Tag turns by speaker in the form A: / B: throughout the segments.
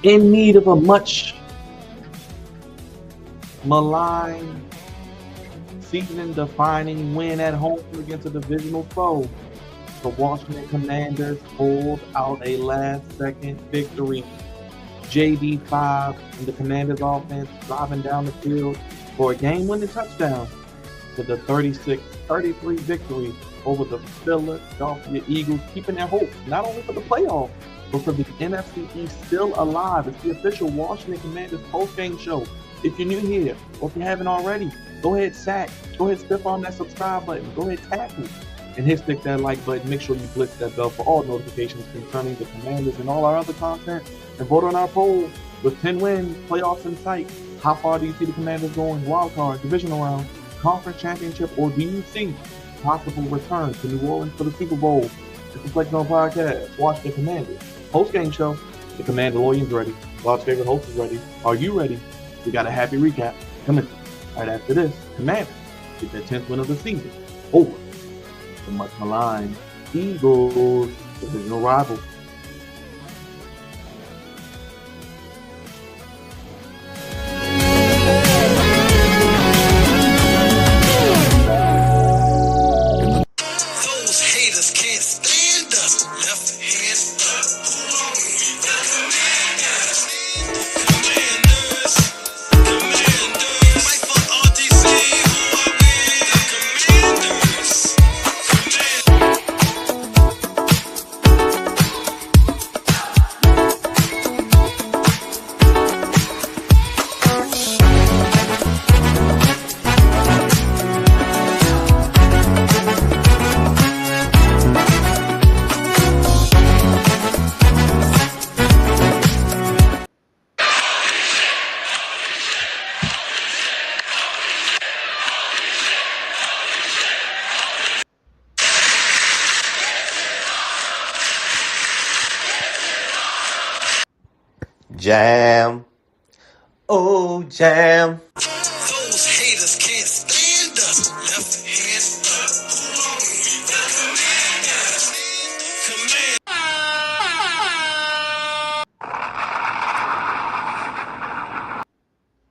A: in need of a much maligned, season-defining win at home against a divisional foe. The Washington Commanders pulled out a last-second victory. JD5 and the Commanders offense driving down the field for a game-winning touchdown to the 36-33 victory over the Philadelphia Eagles, keeping their hope not only for the playoffs, but for the NFC East still alive. It's the official Washington Commanders post-game show. If you're new here, or if you haven't already, go ahead, stiff on that subscribe button, go ahead, tap me, and stick that like button. Make sure you click that bell for all notifications concerning the Commanders and all our other content. And vote on our poll. With 10 wins, playoffs in sight, how far do you see the Commanders going? Wild card, divisional round, conference championship, or do you see possible return to New Orleans for the Super Bowl? It's the Flex Zone Podcast. Watch the Commanders post-game show. The Commanderlorain's ready. Bob's favorite host is ready. Are you ready? We got a happy recap coming right after this. Commanders get their 10th win of the season over the much maligned Eagles, divisional rival.
B: Jam. Oh, jam.
C: Those haters can't stand us. Left hand up.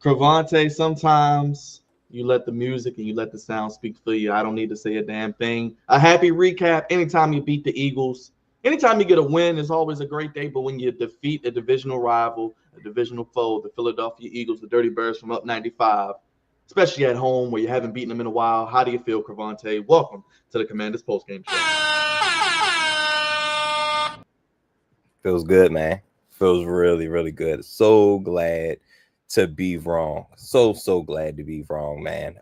A: Crevonte, sometimes you let the music and you let the sound speak for you. I don't need to say a damn thing. A happy recap anytime you beat the Eagles. Anytime you get a win, it's always a great day. But when you defeat a divisional rival, a divisional foe, the Philadelphia Eagles, the Dirty Birds from up 95, especially at home where you haven't beaten them in a while, how do you feel, Crevonte? Welcome to the Commanders postgame show.
B: Feels good, man. Feels really, really good. So glad to be wrong. So glad to be wrong, man.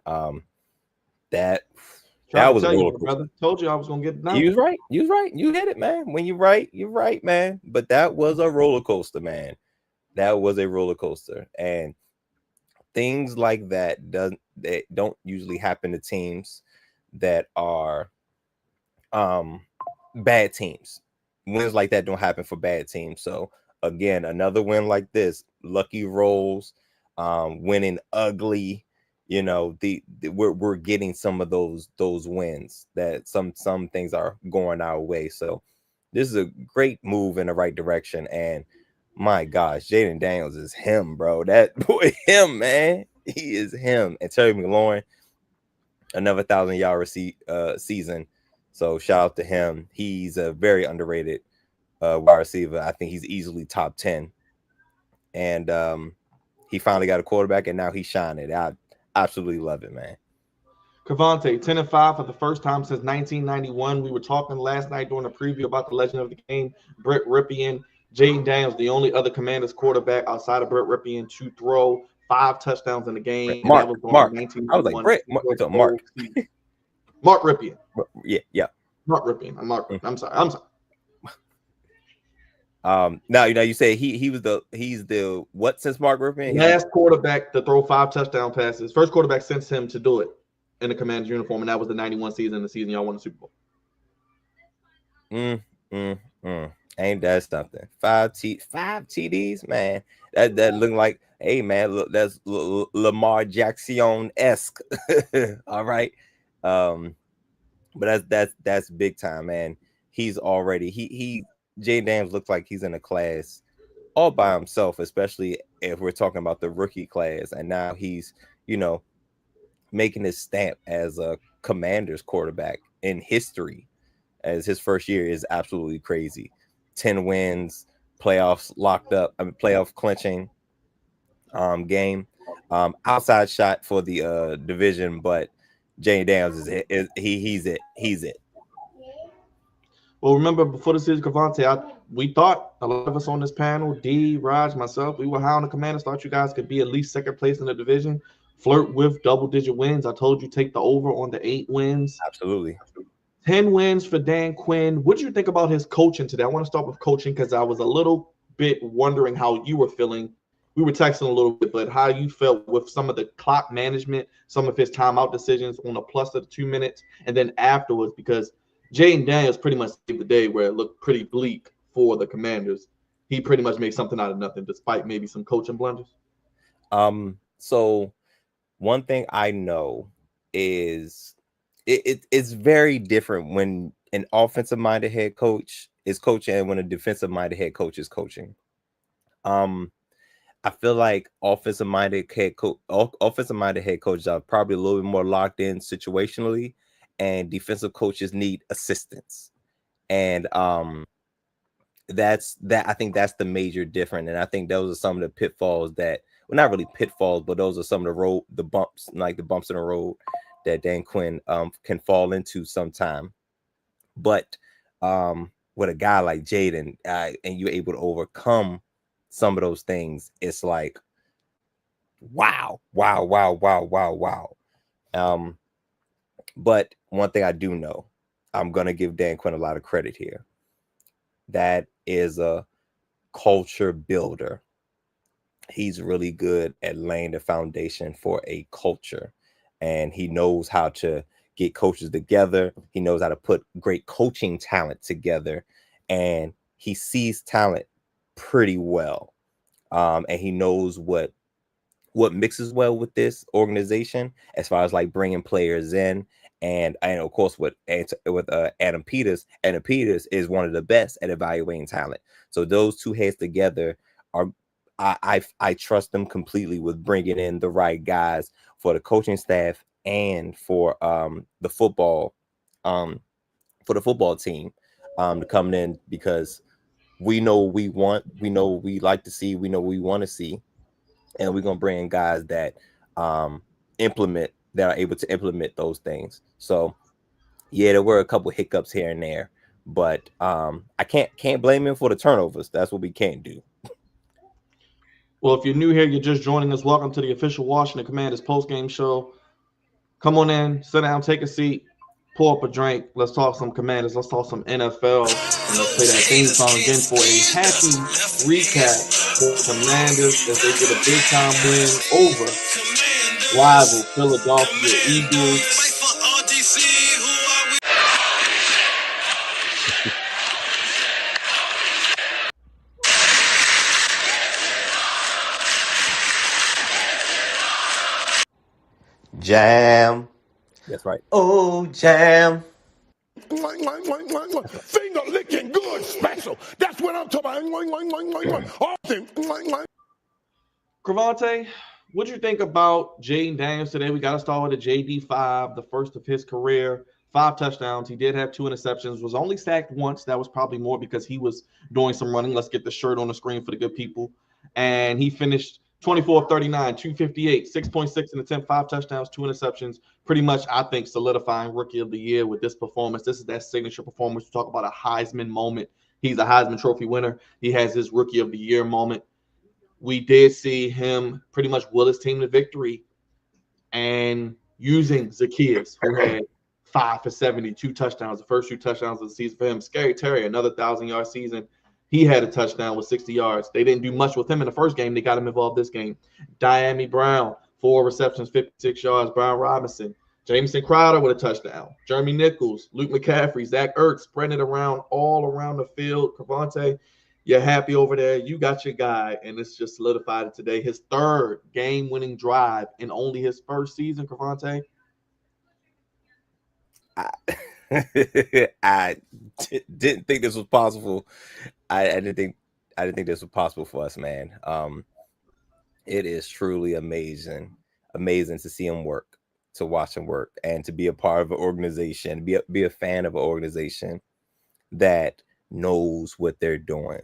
B: That was a roller coaster.
A: Brother. Told you I was gonna get it done.
B: You was right. You hit it, man. When you're right, man. But that was a roller coaster, man. That was a roller coaster, and things like that don't usually happen to teams that are bad teams. Wins like that don't happen for bad teams. So again, another win like this, lucky rolls, winning ugly. You know, we're getting some of those wins that some things are going our way. So this is a great move in the right direction. And my gosh, Jayden Daniels is him, bro. That boy, him, man. He is him. And Terry McLaurin, another 1,000-yard season. So shout out to him. He's a very underrated wide receiver. I think he's easily top 10. And he finally got a quarterback, and now he's shining. I absolutely love it, man.
A: Crevonte, 10-5 for the first time since 1991. We were talking last night during a preview about the legend of the game, Brett Rypien. Jayden Daniels, the only other Commander's quarterback outside of Brett Rypien to throw 5 touchdowns in the game.
B: Mark. I was like, Brett. Mark.
A: Mark Rypien.
B: Yeah.
A: Mark Rypien. I'm sorry.
B: Now you say he's the what since Mark Rypien?
A: Last quarterback to throw 5 touchdown passes. First quarterback since him to do it in the Commanders uniform, and that was the 91 season, the season y'all won the Super Bowl.
B: Ain't that something? 5 TDs, man. That looking like, hey man, look, that's Lamar Jackson-esque. All right. But that's big time, man. He's already Jayden Daniels looks like he's in a class all by himself, especially if we're talking about the rookie class. And now he's, you know, making his stamp as a Commanders quarterback in history, as his first year is absolutely crazy. 10 wins, playoffs locked up, I mean, playoff clinching game. Outside shot for the division, but Jayden Daniels he's it. He's it.
A: Well, remember before the season, Crevonte, we thought a lot of us on this panel, D, Raj, myself, we were high on the Commanders. Thought you guys could be at least second place in the division, flirt with double-digit wins. I told you take the over on the 8 wins.
B: Absolutely.
A: 10 wins for Dan Quinn. What did you think about his coaching today? I want to start with coaching because I was a little bit wondering how you were feeling. We were texting a little bit, but how you felt with some of the clock management, some of his timeout decisions on the plus of the 2 minutes, and then afterwards, because Jayden Daniels pretty much saved the day where it looked pretty bleak for the Commanders. He pretty much made something out of nothing, despite maybe some coaching blunders.
B: So one thing I know is it's very different when an offensive minded head coach is coaching and when a defensive minded head coach is coaching. I feel like offensive minded head coaches are probably a little bit more locked in situationally, and defensive coaches need assistance. And that's that. I think that's the major difference. And I think those are some of the pitfalls that, well, not really pitfalls, but those are some of the bumps, like the bumps in the road that Dan Quinn can fall into sometime. But with a guy like Jayden, and you're able to overcome some of those things, it's like wow. But one thing I do know, I'm gonna give Dan Quinn a lot of credit here. That is a culture builder. He's really good at laying the foundation for a culture, and he knows how to get coaches together. He knows how to put great coaching talent together, and he sees talent pretty well. And he knows what mixes well with this organization as far as like bringing players in. And of course with Adam Peters. Adam Peters is one of the best at evaluating talent. So those two heads together are, I trust them completely with bringing in the right guys for the coaching staff and for the football team to come in, because we know what we want, we know what we like to see, we know what we want to see, and we're gonna bring in guys that are able to implement those things. So yeah, there were a couple hiccups here and there, but I can't blame him for the turnovers. That's what we can't do.
A: Well, if you're new here, you're just joining us, welcome to the official Washington Commanders post-game show. Come on in, sit down, take a seat, pour up a drink. Let's talk some Commanders. Let's talk some NFL. And let's play that theme song again for a happy recap for the Commanders as they get a big-time win over rival Philadelphia Eagles.
B: Jam. That's right. Oh, jam.
C: Finger licking good special. That's what I'm talking about.
A: Crevonte, what do you think about Jayden Daniels today? We got to start with a JD5, the first of his career, 5 touchdowns. He did have 2 interceptions, was only sacked once. That was probably more because he was doing some running. Let's get the shirt on the screen for the good people. And he finished 24 of 39, 258, 6.6 in attempt, 5 touchdowns, 2 interceptions. Pretty much, I think, solidifying Rookie of the Year with this performance. This is that signature performance. We talk about a Heisman moment. He's a Heisman Trophy winner. He has his Rookie of the Year moment. We did see him pretty much will his team to victory and using Zacchaeus, who had 5 for 72 touchdowns, the first 2 touchdowns of the season for him. Scary Terry, another 1,000-yard season. He had a touchdown with 60 yards. They didn't do much with him in the first game. They got him involved this game. Diami Brown, 4 receptions, 56 yards. Brian Robinson. Jameson Crowder with a touchdown. Jeremy Nichols, Luke McCaffrey, Zach Ertz spreading it around all around the field. Crevonte, you're happy over there. You got your guy, and it's just solidified it today. His 3rd game-winning drive in only his first season, Crevonte.
B: I didn't think this was possible. I didn't think didn't think this was possible for us, man. It is truly amazing to see him work, to watch him work, and to be a part of an organization, be a fan of an organization that knows what they're doing.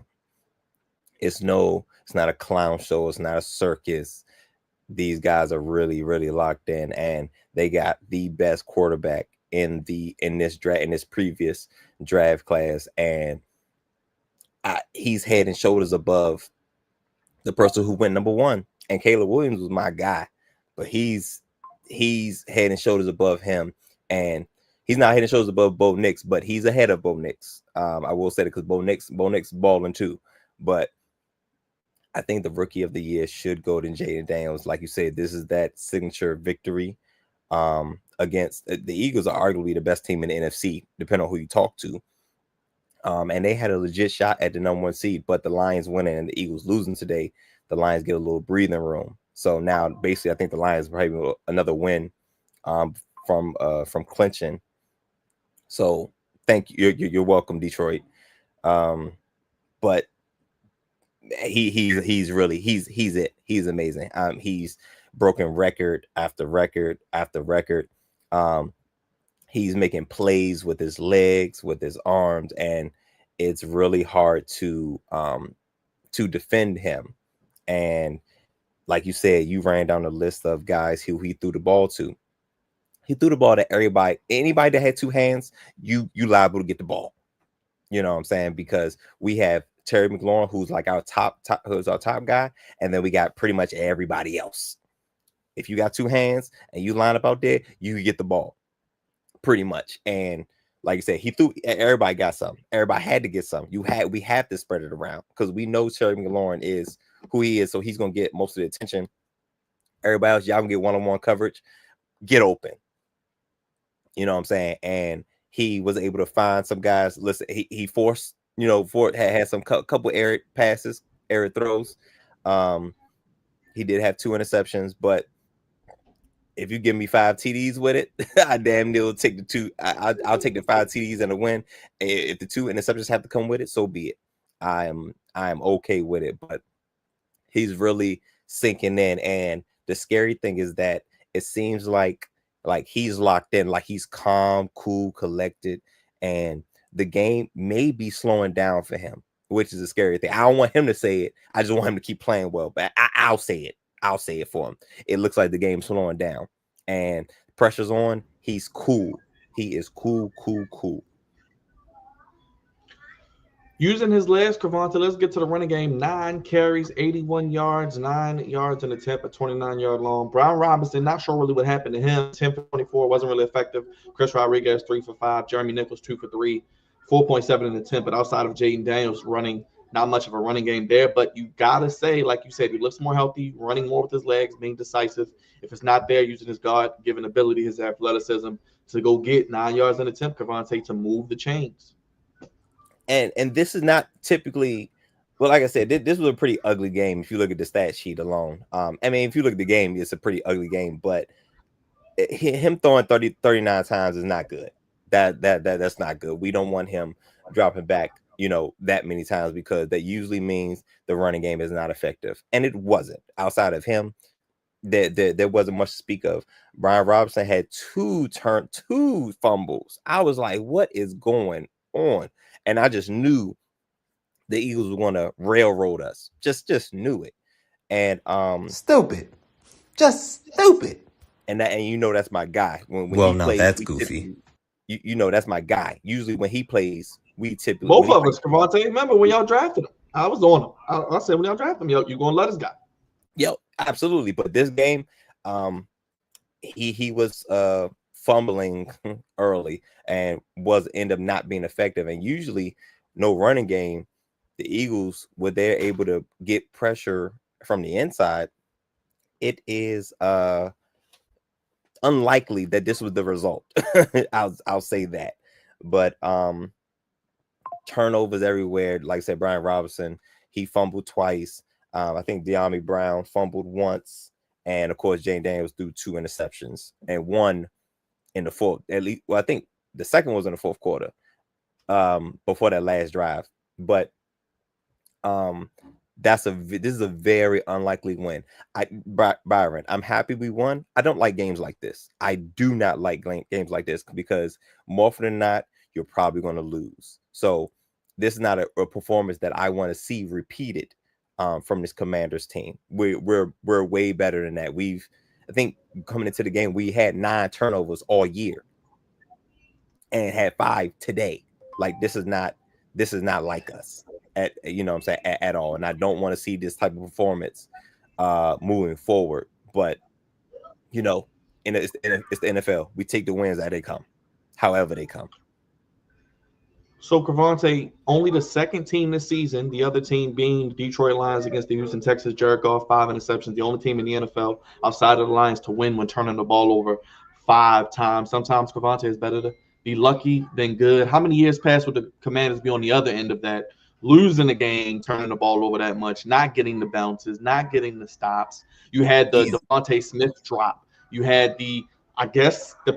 B: It's not a clown show. It's not a circus. These guys are really, really locked in, and they got the best quarterback in this previous draft class, and he's head and shoulders above the person who went number one. And Caleb Williams was my guy, but he's head and shoulders above him, and he's not head and shoulders above Bo Nix, but he's ahead of Bo Nix. I will say that because Bo Nix balling too, but I think the rookie of the year should go to Jayden Daniels. Like you said, this is that signature victory against the Eagles. Are arguably the best team in the NFC, depending on who you talk to. And they had a legit shot at the number one seed, but the Lions winning and the Eagles losing today, the Lions get a little breathing room. So now, basically, I think the Lions are having another win from clinching. So thank you. You're welcome, Detroit. But he's it. He's amazing. He's broken record after record after record. He's making plays with his legs, with his arms, and it's really hard to defend him. And like you said, you ran down the list of guys who he threw the ball to. He threw the ball to everybody. Anybody that had two hands, you liable to get the ball. You know what I'm saying? Because we have Terry McLaurin, who's like our top guy, and then we got pretty much everybody else. If you got two hands and you line up out there, you get the ball. Pretty much. And like you said, he threw, everybody got something. Everybody had to get something. We have to spread it around because we know Terry McLaurin is who he is, so he's gonna get most of the attention. Everybody else, y'all can get one-on-one coverage, get open. You know what I'm saying? And he was able to find some guys. Listen, he forced, had some couple errant passes, errant throws. He did have 2 interceptions, but if you give me 5 TDs with it, I damn near will take the 2. I'll take the 5 TDs and a win. If the 2 interceptions have to come with it, so be it. I am okay with it. But he's really sinking in, and the scary thing is that it seems like he's locked in, like he's calm, cool, collected, and the game may be slowing down for him, which is a scary thing. I don't want him to say it. I just want him to keep playing well, but I'll say it. I'll say it for him. It looks like the game's slowing down and pressure's on. He's cool. He is cool.
A: Using his legs, Crevonte, let's get to the running game. 9 carries, 81 yards, 9 yards in attempt, a 29-yard long. Brian Robinson, not sure really what happened to him. 10 for 24, wasn't really effective. Chris Rodriguez, 3 for 5. Jeremy Nichols, 2 for 3. 4.7 in attempt, but outside of Jayden Daniels running, not much of a running game there. But you got to say, like you said, he looks more healthy, running more with his legs, being decisive. If it's not there, using his God-given ability, his athleticism to go get 9 yards in attempt, Crevonte, to move the chains.
B: And this is not typically, well, like I said, this was a pretty ugly game if you look at the stat sheet alone. I mean, if you look at the game, it's a pretty ugly game, but him throwing 39 times is not good. That's not good. We don't want him dropping back, that many times, because that usually means the running game is not effective. And it wasn't. Outside of him, there wasn't much to speak of. Brian Robinson had 2 fumbles. I was like, what is going on? And I just knew the Eagles were going to railroad us. Just knew it. And
D: stupid. Just stupid.
B: And that's my guy. When
D: well,
B: he
D: no,
B: plays,
D: that's goofy.
B: That's my guy. Usually when he plays, we typically
A: both of us, Crevonte. Remember when y'all drafted him? I was on him. I said when y'all drafted him, you're gonna let us guy.
B: Yo, absolutely. But this game, he was fumbling early and end up not being effective. And usually, no running game, the Eagles, when they're able to get pressure from the inside, it is unlikely that this was the result. I'll say that. But turnovers everywhere. Like I said, Brian Robinson, he fumbled twice. I think De'Ami Brown fumbled once, and of course Jayden Daniels threw 2 interceptions and 1 in the fourth. At least, well, I think the second was in the fourth quarter, before that last drive. But This is a very unlikely win. Byron, I'm happy we won. I don't like games like this. I do not like games like this because more often than not, you're probably going to lose. So this is not a performance that I want to see repeated from this Commanders team. We're way better than that. I think coming into the game, we had 9 turnovers all year and had 5 today. Like this is not like us at what I'm saying at all. And I don't want to see this type of performance moving forward. But it's the NFL. We take the wins as they come, however they come.
A: So Crevonte, only the second team this season, the other team being the Detroit Lions against the Houston Texans, Jared Goff, 5 interceptions, the only team in the NFL outside of the Lions to win when turning the ball over 5 times. Sometimes Crevonte is better to be lucky than good. How many years past would the Commanders be on the other end of that? Losing the game, turning the ball over that much, not getting the bounces, not getting the stops. You had the Devontae Smith drop. You had the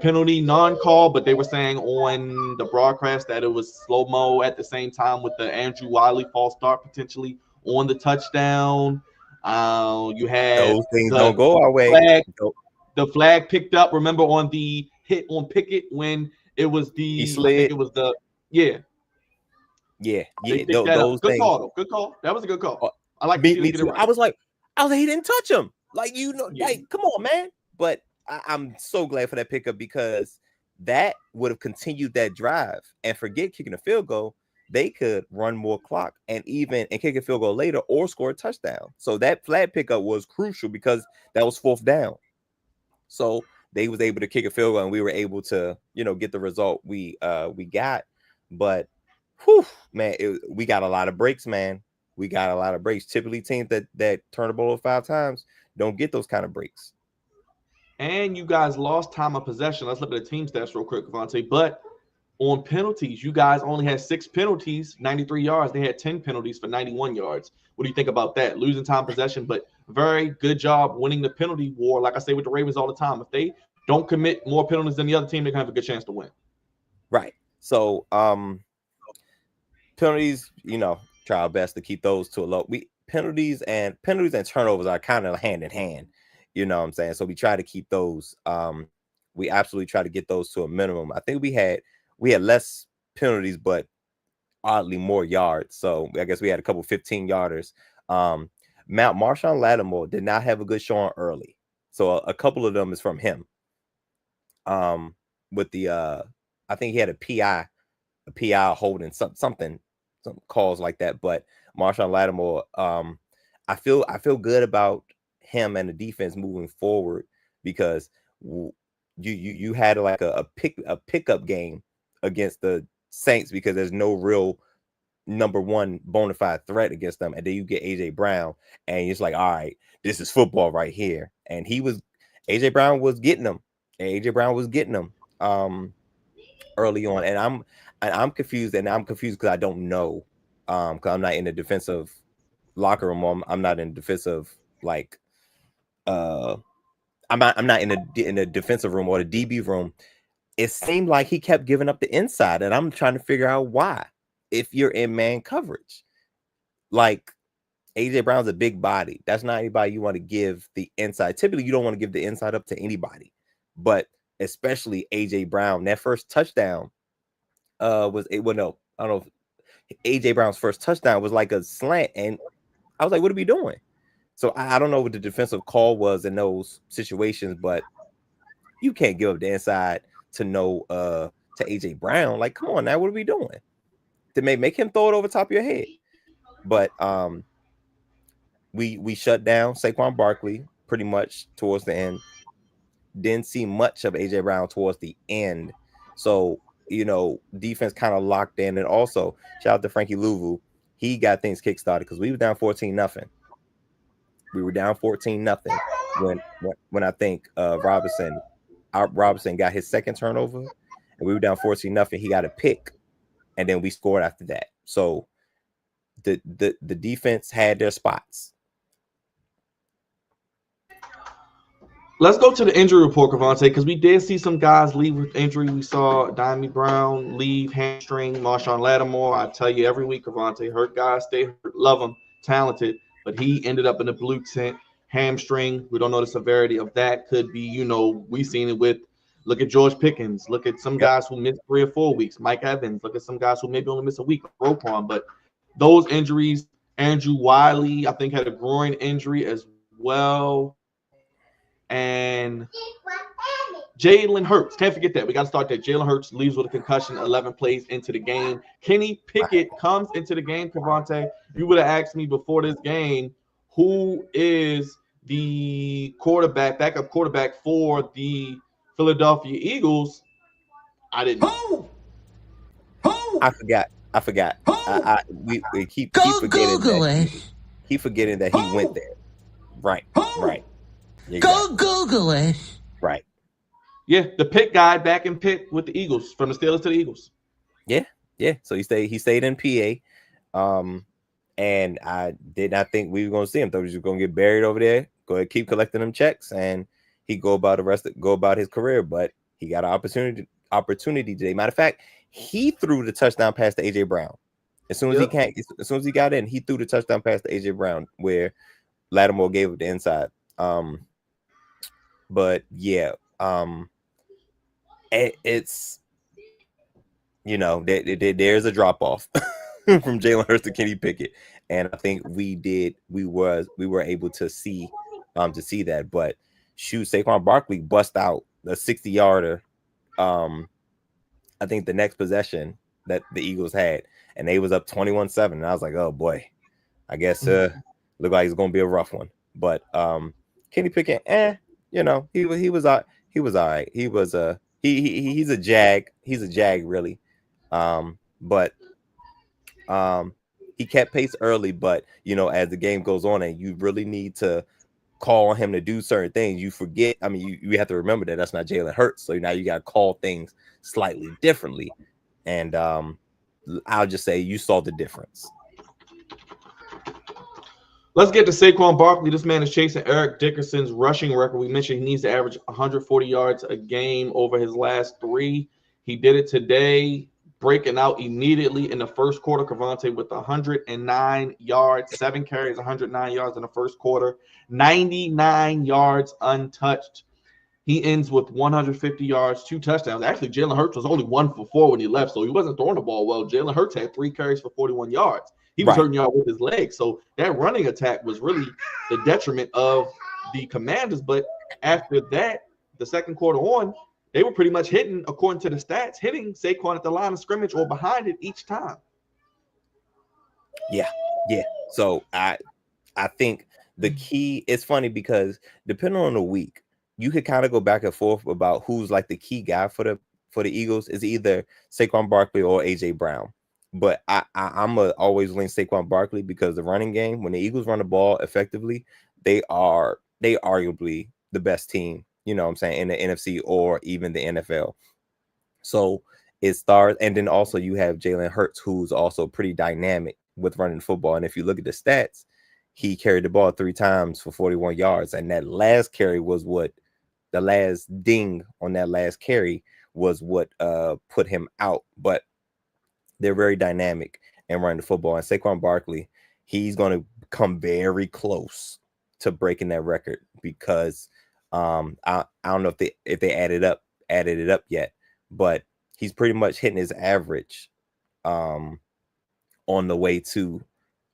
A: penalty non-call, but they were saying on the broadcast that it was slow-mo at the same time with the Andrew Wiley false start potentially on the touchdown. You had
B: those things don't go our way.
A: The flag picked up. Remember on the hit on Pickett when it was
B: he slid.
A: I think it was the yeah.
B: Those
A: good
B: things.
A: Call though. Good call. That was a good call. I like
B: me too. Right. I was like, he didn't touch him. Like like come on, man. But I'm so glad for that pickup because that would have continued that drive and forget kicking a field goal. They could run more clock and kick a field goal later or score a touchdown. So that flag pickup was crucial because that was 4th down. So they was able to kick a field goal and we were able to, get the result we got. But man, we got a lot of breaks, man. We got a lot of breaks. Typically teams that turn the ball over 5 times don't get those kind of breaks.
A: And you guys lost time of possession. Let's look at the team stats real quick, Crevonte. But on penalties, you guys only had 6 penalties, 93 yards. They had 10 penalties for 91 yards. What do you think about that? Losing time possession, but very good job winning the penalty war. Like I say with the Ravens all the time, if they don't commit more penalties than the other team, they're going to have a good chance to win.
B: Right. So penalties, try our best to keep those to a low. Penalties and turnovers are kind of hand in hand. You know what I'm saying? So we try to keep those. We absolutely try to get those to a minimum. I think we had less penalties, but oddly more yards. So I guess we had a couple 15-yarders. Marshawn Lattimore did not have a good showing early. So a couple of them is from him. With the I think he had a PI holding some calls like that. But Marshawn Lattimore, I feel good about him and the defense moving forward because you had like a pickup game against the Saints because there's no real number 1 bona fide threat against them, and then you get AJ Brown and it's like, all right, this is football right here. And AJ Brown was getting them early on, and I'm confused because I don't know because I'm not in the defensive locker room. I'm not in defensive like I'm not in the defensive room or the DB room. It seemed like he kept giving up the inside, and I'm trying to figure out why. If you're in man coverage, like AJ Brown's a big body. That's not anybody you want to give the inside. Typically, you don't want to give the inside up to anybody, but especially AJ Brown. That first touchdown was it? Well, no, I don't know. AJ Brown's first touchdown was like a slant, and I was like, "What are we doing?" So I don't know what the defensive call was in those situations, but you can't give up the inside to AJ Brown. Like, come on now, what are we doing? To make him throw it over top of your head. But we shut down Saquon Barkley pretty much towards the end. Didn't see much of AJ Brown towards the end. So, defense kind of locked in. And also, shout out to Frankie Louvu. He got things kickstarted because we were down 14-0. We were down 14-0 when I think Robinson got his second turnover, and we were down 14-0. He got a pick, and then we scored after that. So the defense had their spots.
A: Let's go to the injury report, Crevonte, because we did see some guys leave with injury. We saw Diami Brown leave, hamstring, Marshawn Lattimore. I tell you every week, Crevonte, hurt guys stay hurt, love him, talented, but he ended up in the blue tent, hamstring. We don't know the severity of that. Could be, we seen it with, look at George Pickens. Look at some guys who missed 3 or 4 weeks. Mike Evans. Look at some guys who maybe only missed a week. Roquan. But those injuries, Andrew Wiley, I think, had a groin injury as well. And Jalen Hurts, can't forget that. We got to start there. Jalen Hurts leaves with a concussion, 11 plays into the game. Kenny Pickett comes into the game, Crevonte. You would have asked me before this game, who is the backup quarterback for the Philadelphia Eagles? I didn't know.
B: I forgot. We keep forgetting that. Keep forgetting that he went there. Right.
D: Go Google it.
B: Right.
A: Yeah, the Pitt guy back in Pitt with the Eagles, from the Steelers to the Eagles.
B: Yeah. So he stayed in PA. And I did not think we were gonna see him. Thought he was just gonna get buried over there. Go ahead, keep collecting them checks, and he go about his career. But he got an opportunity today. Matter of fact, he threw the touchdown pass to AJ Brown. As soon as he got in, he threw the touchdown pass to AJ Brown, where Lattimore gave it the inside. But yeah, it's there's a drop off from Jalen Hurts to Kenny Pickett, and I think we were able to see that. But shoot, Saquon Barkley bust out a 60-yarder. I think the next possession that the Eagles had, and they was up 21-7, and I was like, oh boy, I guess look like it's gonna be a rough one. But Kenny Pickett, he was all right. He's a jag really. But he kept pace early, but as the game goes on and you really need to call on him to do certain things, you forget. I mean, you have to remember that that's not Jalen Hurts, so now you got to call things slightly differently. And I'll just say you saw the difference.
A: Let's get to Saquon Barkley. This man is chasing Eric Dickerson's rushing record. We mentioned he needs to average 140 yards a game over his last 3. He did it today, breaking out immediately in the first quarter. Crevonte with 109 yards, 7 carries, 109 yards in the first quarter, 99 yards untouched. He ends with 150 yards, 2 touchdowns. Actually, Jalen Hurts was only 1 for 4 when he left, so he wasn't throwing the ball well. Jalen Hurts had 3 carries for 41 yards. He was hurting y'all with his legs. So that running attack was really the detriment of the Commanders. But after that, the second quarter on, they were pretty much hitting, according to the stats, hitting Saquon at the line of scrimmage or behind it each time.
B: Yeah. So I think the key, it's funny because depending on the week, you could kind of go back and forth about who's like the key guy for the Eagles. Is either Saquon Barkley or AJ Brown. But I'm always lean Saquon Barkley because the running game, when the Eagles run the ball effectively, they arguably the best team, in the NFC or even the NFL. So it starts, and then also you have Jalen Hurts, who's also pretty dynamic with running football. And if you look at the stats, he carried the ball 3 times for 41 yards, and that last carry was the last ding on that last carry was what put him out. But they're very dynamic and running the football. And Saquon Barkley, he's going to come very close to breaking that record because I don't know if they added it up yet, but he's pretty much hitting his average on the way to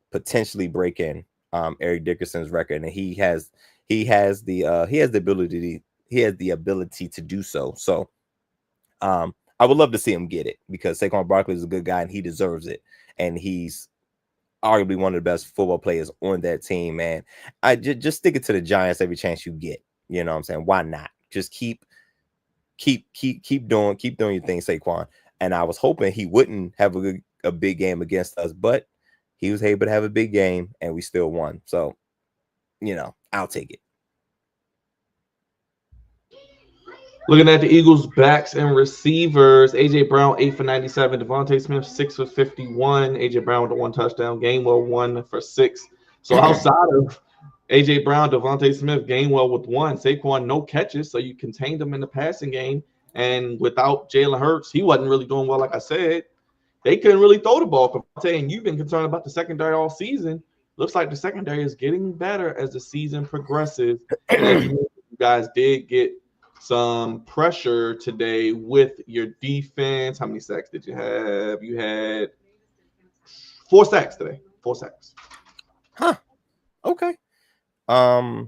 B: potentially breaking Eric Dickerson's record, and he has the ability to do so. So I would love to see him get it because Saquon Barkley is a good guy and he deserves it. And he's arguably one of the best football players on that team. And I just stick it to the Giants every chance you get. You know what I'm saying? Why not? Just keep doing your thing, Saquon. And I was hoping he wouldn't have a big game against us, but he was able to have a big game and we still won. So, I'll take it.
A: Looking at the Eagles' backs and receivers, A.J. Brown, 8 for 97. Devontae Smith, 6 for 51. A.J. Brown with the 1 touchdown. Gainwell, 1 for 6. So outside of AJ Brown, Devontae Smith, Gainwell with 1. Saquon, no catches, so you contained him in the passing game. And without Jalen Hurts, he wasn't really doing well, like I said. They couldn't really throw the ball. And you've been concerned about the secondary all season. Looks like the secondary is getting better as the season progresses. And as you guys did get some pressure today with your defense. How many sacks did you have? You had 4 sacks today. 4 sacks.
B: Huh. Okay. I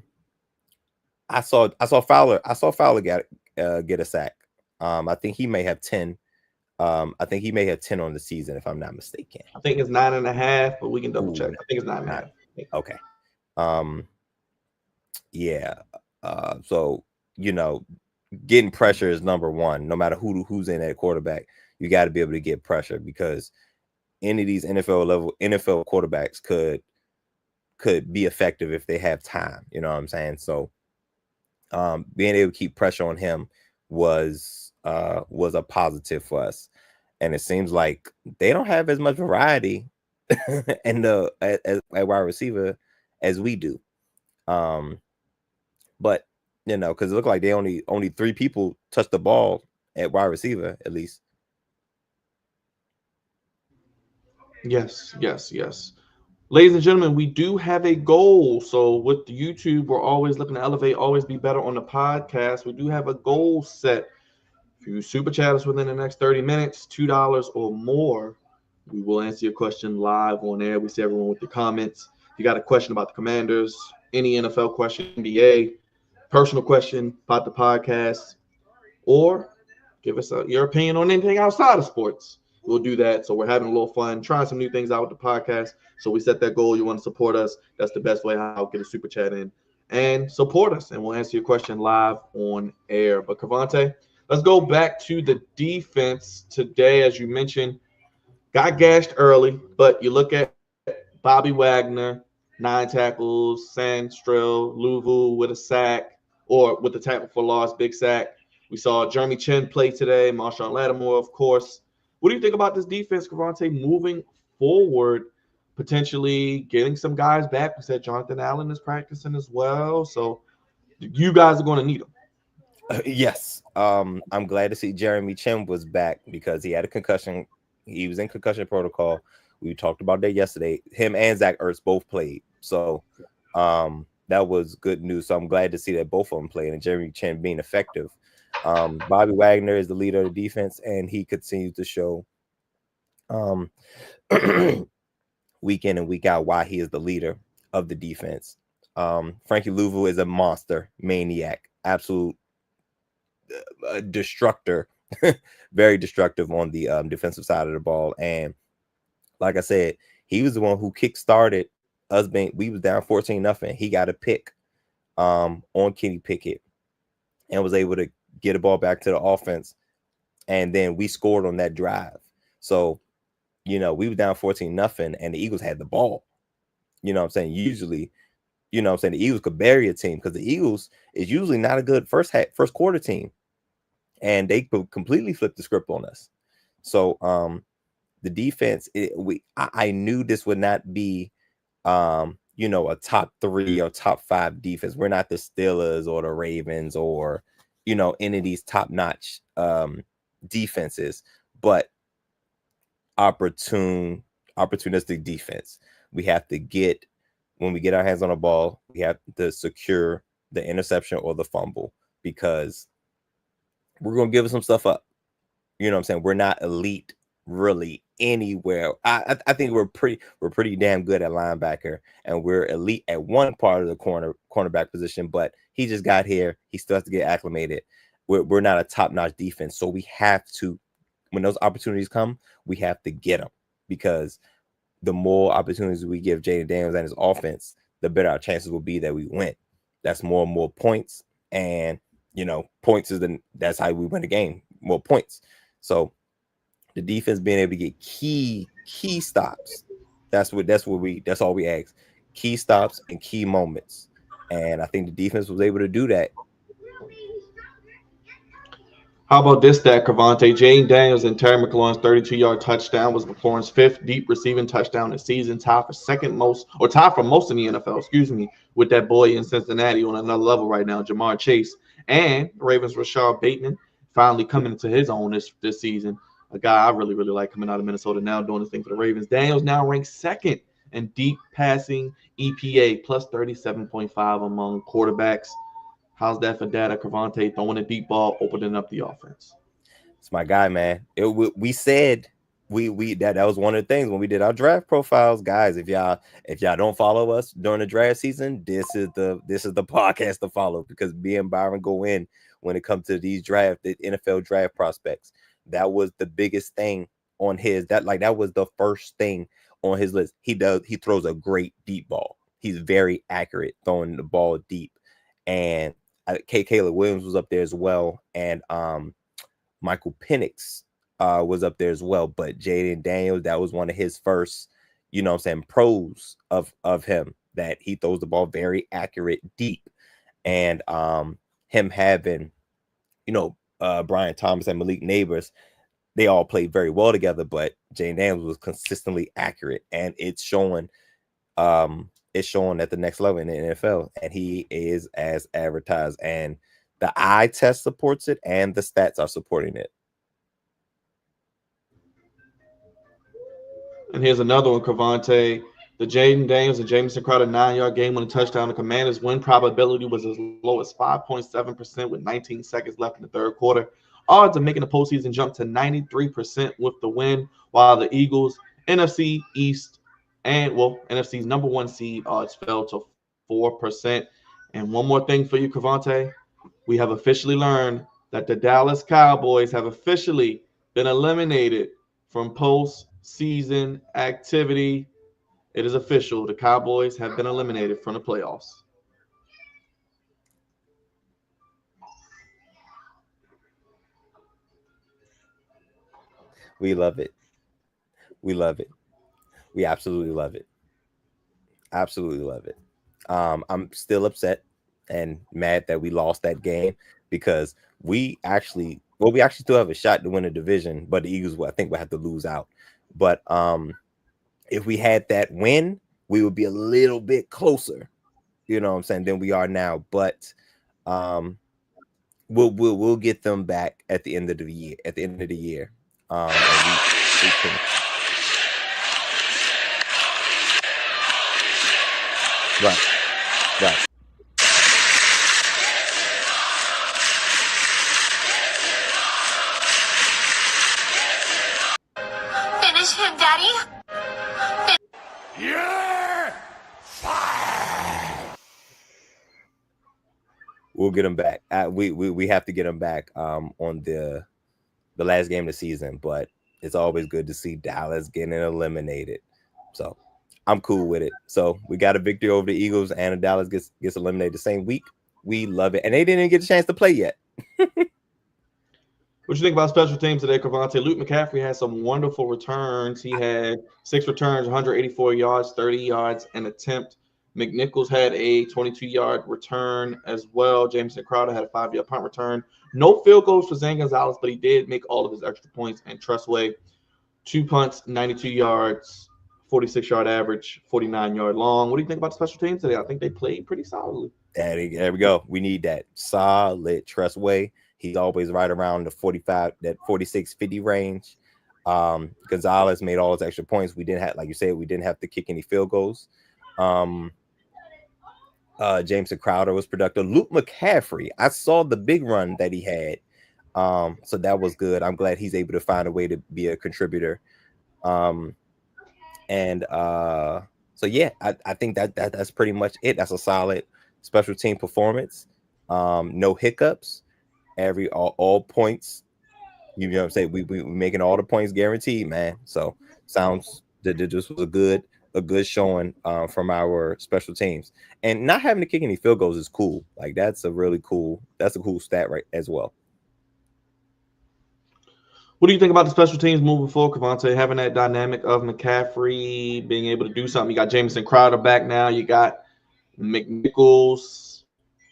B: saw Fowler get a sack. I think he may have 10. I think he may have 10 on the season, if I'm not mistaken.
A: I think it's 9.5, but we can double check. I think it's 9.5.
B: Okay. Yeah. So getting pressure is number one. No matter who's in at quarterback, you got to be able to get pressure, because any of these NFL quarterbacks could be effective if they have time. You know what I'm saying? So being able to keep pressure on him was a positive for us. And it seems like they don't have as much variety at wide receiver as we do. But because it looked like they only 3 people touched the ball at wide receiver, at least.
A: Yes. Ladies and gentlemen, we do have a goal. So with the YouTube, we're always looking to elevate, always be better on the podcast. We do have a goal set. If you super chat us within the next 30 minutes, $2 or more, we will answer your question live on air. We see everyone with your comments. If you got a question about the Commanders, any NFL question, NBA, personal question about the podcast, or give us your opinion on anything outside of sports, we'll do that. So we're having a little fun, trying some new things out with the podcast. So we set that goal. You want to support us, that's the best way. I'll get a super chat in and support us, and we'll answer your question live on air. But Crevonte, let's go back to the defense today. As you mentioned, got gashed early, but you look at Bobby Wagner, 9 tackles, Sandstrell, Louvu with a sack, or with the tackle for loss, big sack. We saw Jeremy Chin play today, Marshawn Lattimore, of course. What do you think about this defense, Crevonte, moving forward, potentially getting some guys back? We said Jonathan Allen is practicing as well, so you guys are going to need them.
B: Yes. I'm glad to see Jeremy Chin was back, because he had a concussion. He was in concussion protocol. We talked about that yesterday. Him and Zach Ertz both played. So that was good news. So I'm glad to see that both of them played, and Jeremy Chin being effective. Bobby Wagner is the leader of the defense, and he continues to show week in and week out why he is the leader of the defense. Frankie Louvu is a monster, maniac, absolute destructor, very destructive on the defensive side of the ball. And like I said, he was the one who kick-started us we was down 14-0. He got a pick on Kenny Pickett and was able to get a ball back to the offense, and then we scored on that drive. So we were down 14-0, and the Eagles had the ball. You know what I'm saying? Usually, the Eagles could bury a team, because the Eagles is usually not a good first quarter team, and they could completely flip the script on us. So the defense, I knew this would not be a top 3 or top 5 defense. We're not the Steelers or the Ravens or any of these top-notch defenses, but opportunistic defense. We have to get, when we get our hands on the ball, we have to secure the interception or the fumble, because we're going to give some stuff up. You know what I'm saying? We're not elite really anywhere. I think we're pretty damn good at linebacker, and we're elite at one part of the cornerback position, but he just got here. He still has to get acclimated. We're not a top-notch defense, so we have to, when those opportunities come, we have to get them, because the more opportunities we give Jayden Daniels and his offense, the better our chances will be that we win. That's more and more points, and points that's how we win the game, more points. So the defense being able to get key stops, that's all we ask. Key stops and key moments. And I think the defense was able to do that.
A: How about this stat, Crevonte? Jayden Daniels and Terry McLaurin's 32-yard touchdown was McLaurin's 5th deep receiving touchdown this season, tied for second most, or tied for most in the NFL, with that boy in Cincinnati on another level right now, Jamar Chase. And Ravens' Rashard Bateman finally coming into his own this season. A guy I really, really like coming out of Minnesota now doing his thing for the Ravens. Daniels now ranks second in deep passing EPA, plus 37.5 among quarterbacks. How's that for data? Crevonte throwing a deep ball, opening up the offense.
B: It's my guy, man. We said that was one of the things when we did our draft profiles, guys. If y'all don't follow us during the draft season, this is the podcast to follow, because me and Byron go in when it comes to these the NFL draft prospects. That was the biggest thing on his that was the first thing on his list. He throws a great deep ball. He's very accurate throwing the ball deep, and Caleb Williams was up there as well, and Michael Penix was up there as well. But Jayden Daniels, that was one of his first, pros of him, that he throws the ball very accurate deep, and him having, Brian Thomas and Malik Neighbors, they all played very well together. But Jayden Daniels was consistently accurate, and it's showing. It's showing at the next level in the NFL, and he is as advertised, and the eye test supports it, and the stats are supporting it.
A: And here's another one, Crevonte. The Jayden Daniels and Jamison Crowder 9-yard game-winning touchdown. The Commanders' win probability was as low as 5.7% with 19 seconds left in the third quarter. Odds of making the postseason jump to 93% with the win, while the Eagles, NFC East, NFC's number one seed odds fell to 4%. And one more thing for you, Crevonte. We have officially learned that the Dallas Cowboys have officially been eliminated from postseason activity. It is official. The Cowboys have been eliminated from the playoffs.
B: We love it. We love it. We absolutely love it. Absolutely love it. I'm still upset and mad that we lost that game, because we actually still have a shot to win a division, but the Eagles, I think, will have to lose out. But if we had that win, we would be a little bit closer, than we are now. But we'll get them back at the end of the year. And we can. Right.
D: Finish him, Daddy.
C: You're fired.
B: We'll get them back. We have to get them back on the last game of the season, but it's always good to see Dallas getting eliminated. So I'm cool with it. So we got a victory over the Eagles, and Dallas gets eliminated the same week. We love it. And they didn't even get a chance to play yet.
A: What you think about special teams today, Crevonte? Luke McCaffrey had some wonderful returns. He had 6 returns, 184 yards, 30 yards, an attempt. McNichols had a 22-yard return as well. Jamison Crowder had a 5-yard punt return. No field goals for Zane Gonzalez, but he did make all of his extra points. And Trustway, 2 punts, 92 yards. 46-yard average, 49-yard long. What do you think about the special teams today? I think they played pretty solidly.
B: There we go. We need that solid Trustway. He's always right around the 45, that 46-50 range. Gonzalez made all his extra points. We didn't have, like you said, we didn't have to kick any field goals. Jamison Crowder was productive. Luke McCaffrey, I saw the big run that he had. So that was good. I'm glad he's able to find a way to be a contributor. So yeah, I think that's pretty much it. That's a solid special team performance. No hiccups. All points. You know what I'm saying? We making all the points guaranteed, man. So sounds that this was a good showing from our special teams. And not having to kick any field goals is cool. Like that's a cool stat, right, as well.
A: What do you think about the special teams moving forward, Crevonte, having that dynamic of McCaffrey being able to do something? You got Jamison Crowder back now. You got McNichols.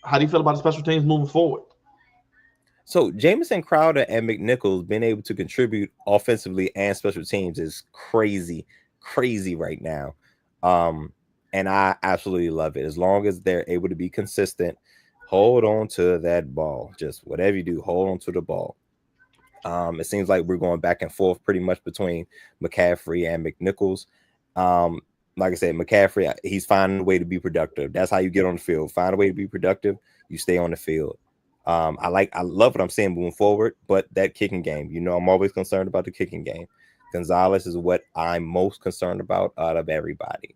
A: How do you feel about the special teams moving forward?
B: So Jamison Crowder and McNichols being able to contribute offensively and special teams is crazy, crazy right now. And I absolutely love it. As long as they're able to be consistent, hold on to that ball. Just whatever you do, hold on to the ball. It seems like we're going back and forth pretty much between McCaffrey and McNichols. Like I said, McCaffrey, he's finding a way to be productive. That's how you get on the field. Find a way to be productive. You stay on the field. I love what I'm seeing moving forward, but that kicking game, I'm always concerned about the kicking game. Gonzalez is what I'm most concerned about out of everybody.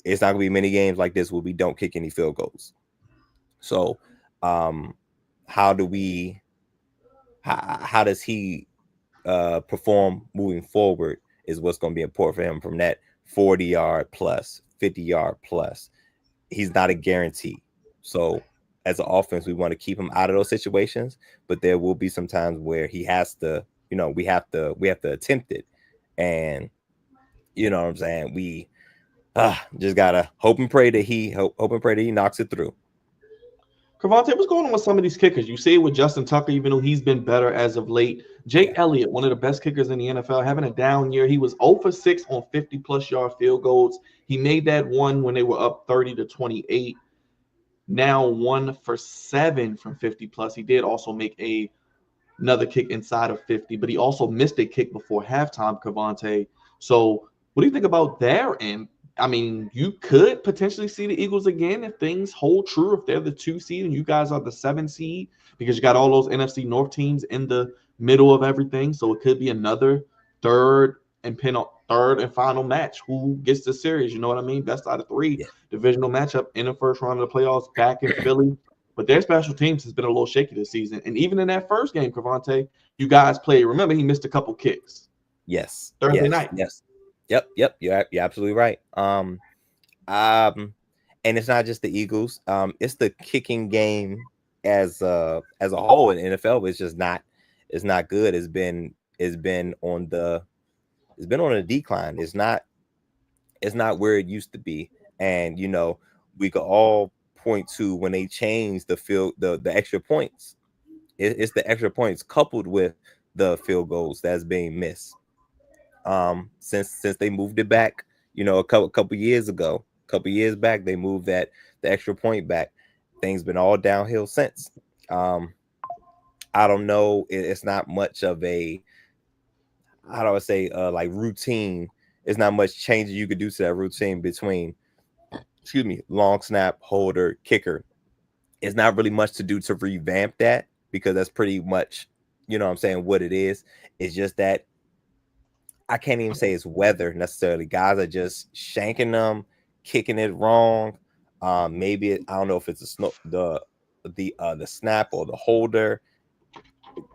B: It's not gonna be many games like this where we don't kick any field goals. So, how does he perform moving forward is what's going to be important for him from that 40-yard plus, 50-yard plus. He's not a guarantee. So as an offense, we want to keep him out of those situations, but there will be some times where he has to, we have to attempt it. And you know what I'm saying? We just gotta hope and pray that he knocks it through.
A: Crevonte, what's going on with some of these kickers? You see it with Justin Tucker, even though he's been better as of late. Jake Elliott, one of the best kickers in the NFL, having a down year. He was 0 for 6 on 50-plus yard field goals. He made that one when they were up 30-28. Now 1 for 7 from 50-plus. He did also make another kick inside of 50, but he also missed a kick before halftime, Crevonte. So what do you think about their end? I mean, you could potentially see the Eagles again if things hold true, if they're the 2 seed and you guys are the 7 seed, because you got all those NFC North teams in the middle of everything. So it could be another third and final match. Who gets the series? You know what I mean? Best out of 3 divisional matchup in the first round of the playoffs back in Philly. But their special teams has been a little shaky this season. And even in that first game, Crevonte, you guys played. Remember, he missed a couple kicks.
B: Yes.
A: Thursday night.
B: Yes. Yep. You're absolutely right. And it's not just the Eagles. It's the kicking game as a whole in the NFL. It's not good. It's been on the decline. It's not where it used to be. And we could all point to when they changed the extra points. It's the extra points coupled with the field goals that's being missed. Since they moved it back, a couple years back, they moved the extra point back. Things been all downhill since. I don't know. It's not much of a, how do I say, like routine. It's not much changes you could do to that routine between, long snap, holder, kicker. It's not really much to do to revamp that, because that's pretty much, what it is. It's just that I can't even say it's weather necessarily. Guys are just shanking them, kicking it wrong. Maybe I don't know if it's the snap or the holder.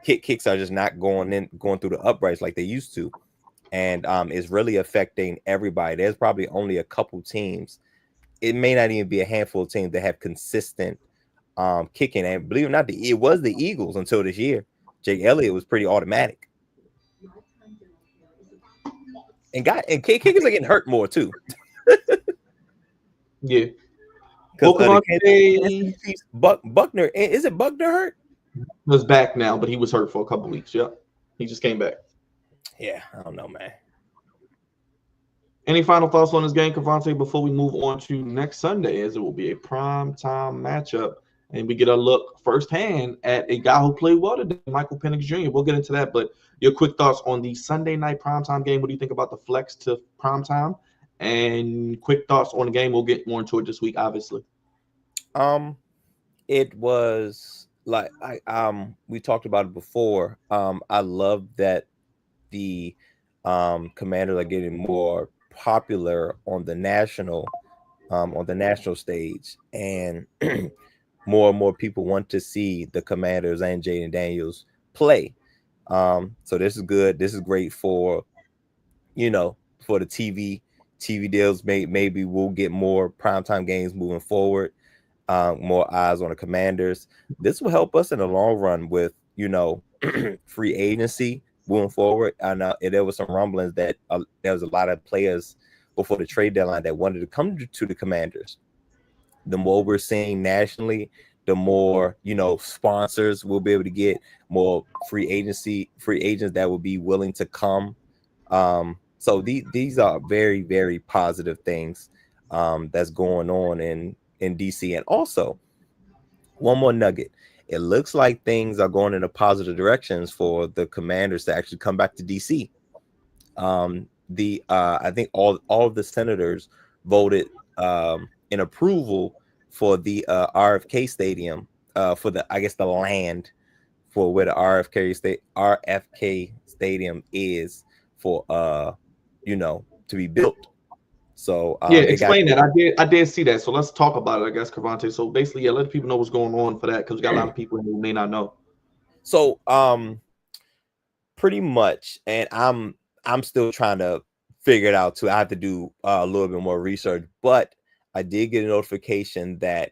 B: Kicks are just not going through the uprights like they used to, and it's really affecting everybody. There's probably only a couple teams. It may not even be a handful of teams that have consistent kicking. And believe it or not, it was the Eagles until this year. Jake Elliott was pretty automatic. And kickers are getting hurt more too.
A: Yeah.
B: Because Buckner, is it Buckner hurt?
A: He's back now, but he was hurt for a couple weeks. Yeah. He just came back.
B: Yeah, I don't know, man.
A: Any final thoughts on this game, Crevonte, before we move on to next Sunday, as it will be a prime time matchup, and we get a look firsthand at a guy who played well today, Michael Penix Jr. We'll get into that, but your quick thoughts on the Sunday night primetime game. What do you think about the flex to primetime? And quick thoughts on the game. We'll get more into it this week, obviously.
B: It was like we talked about it before. I love that the Commanders are getting more popular on the national stage, and more and more people want to see the Commanders and Jayden Daniels play. So this is good. This is great for for the TV deals. Maybe we'll get more primetime games moving forward. More eyes on the Commanders. This will help us in the long run with free agency moving forward. I know there was some rumblings that there was a lot of players before the trade deadline that wanted to come to the Commanders. The more we're seeing nationally, the more, sponsors we'll be able to get, more free agents that will be willing to come. So these are very, very positive things that's going on in DC. And also, one more nugget. It looks like things are going in a positive directions for the Commanders to actually come back to DC. I think all of the senators voted in approval for the RFK Stadium, for the land for where the RFK Stadium is for to be built. So
A: explain that. I did see that. So let's talk about it, I guess, Crevonte. So basically, let people know what's going on for that, because we got a lot of people who may not know.
B: So pretty much, and I'm still trying to figure it out too. I have to do a little bit more research, but I did get a notification that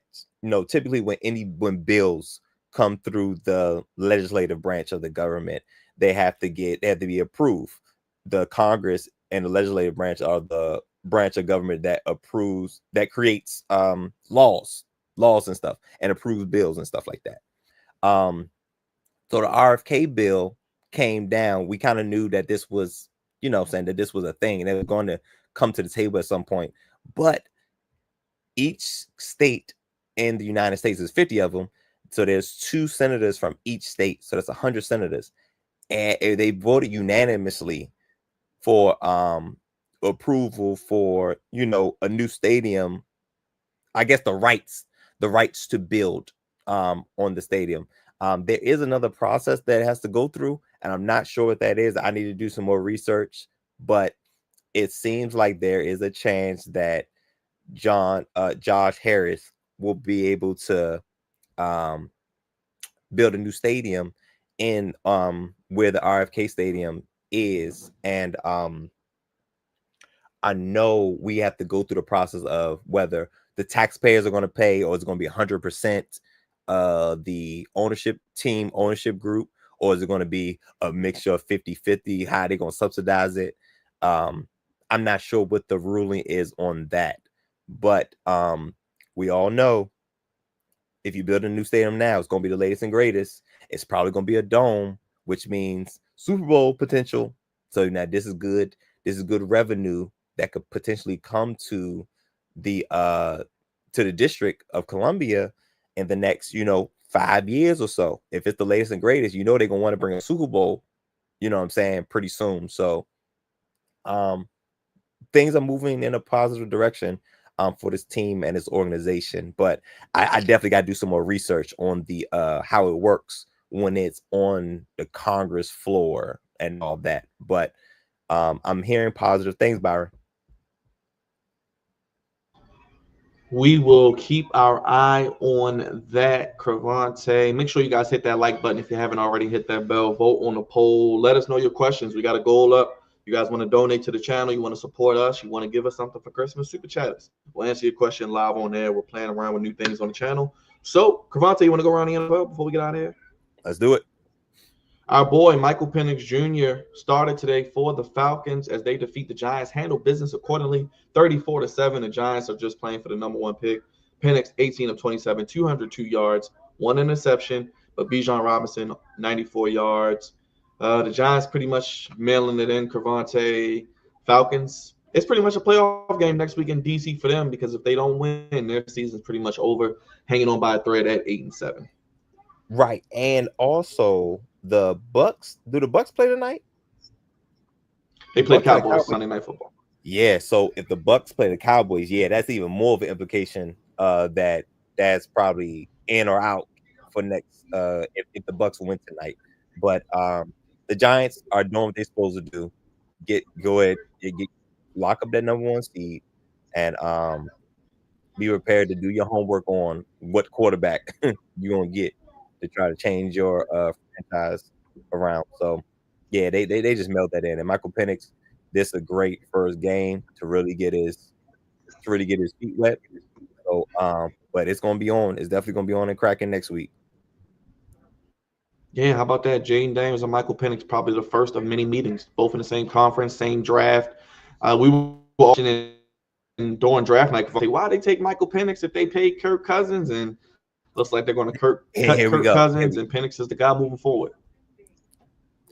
B: typically when bills come through the legislative branch of the government, they have to be approved. The Congress and the legislative branch are the branch of government that creates laws and stuff, and approves bills and stuff like that. So the RFK bill came down. We kind of knew that this was, saying that this was a thing and they were going to come to the table at some point. But each state in the United States, is 50 of them. So there's 2 senators from each state. So that's 100 senators. And they voted unanimously for approval for, a new stadium. I guess the rights to build on the stadium. There is another process that it has to go through, and I'm not sure what that is. I need to do some more research, but it seems like there is a chance that Josh Harris will be able to build a new stadium in where the RFK Stadium is. And I know we have to go through the process of whether the taxpayers are going to pay, or it's going to be 100% the ownership group, or is it going to be a mixture of 50-50? How are they going to subsidize it? I'm not sure what the ruling is on that, but we all know if you build a new stadium now, it's going to be the latest and greatest. It's probably going to be a dome, which means Super Bowl potential. So now this is good. This is good revenue that could potentially come to the District of Columbia in the next, 5 years or so. If it's the latest and greatest, they're going to want to bring a Super Bowl, pretty soon. So things are moving in a positive direction for this team and this organization. But I definitely got to do some more research on the how it works when it's on the Congress floor and all that. But I'm hearing positive things, Byron.
A: We will keep our eye on that, Crevonte. Make sure you guys hit that like button if you haven't already. Hit that bell. Vote on the poll. Let us know your questions. We got a goal up. You guys want to donate to the channel. You want to support us. You want to give us something for Christmas. Super chat us. We'll answer your question live on there. We're playing around with new things on the channel. So, Crevonte, you want to go around the NFL before we get out of here?
B: Let's do it.
A: Our boy Michael Penix Jr. started today for the Falcons as they defeat the Giants, handle business accordingly, 34-7. The Giants are just playing for the number 1 pick. Penix, 18 of 27, 202 yards, 1 interception, but Bijan Robinson, 94 yards. The Giants pretty much mailing it in. Crevonte, Falcons. It's pretty much a playoff game next week in DC for them, because if they don't win, their season's pretty much over, hanging on by a thread at 8-7.
B: Right, and also the Bucks. Do the Bucks play tonight?
A: They play Cowboys Sunday Night Football.
B: Yeah, so if the Bucks play the Cowboys, that's even more of an implication that's probably in or out for next if the Bucks win tonight. But the Giants are doing what they're supposed to do. Go ahead, lock up that number 1 seed, and be prepared to do your homework on what quarterback you're gonna get to try to change your franchise around. So they just melt that in. And Michael Penix, this is a great first game to really get his feet wet. So but it's gonna be on. It's definitely gonna be on and cracking next week.
A: Yeah, how about that? Jayden Daniels and Michael Penix, probably the first of many meetings, both in the same conference, same draft. We were watching it during draft night. Why they take Michael Penix if they paid Kirk Cousins? And Looks like they're going to cut
B: Here we
A: Kirk
B: go.
A: Cousins, and Penix is the guy moving forward.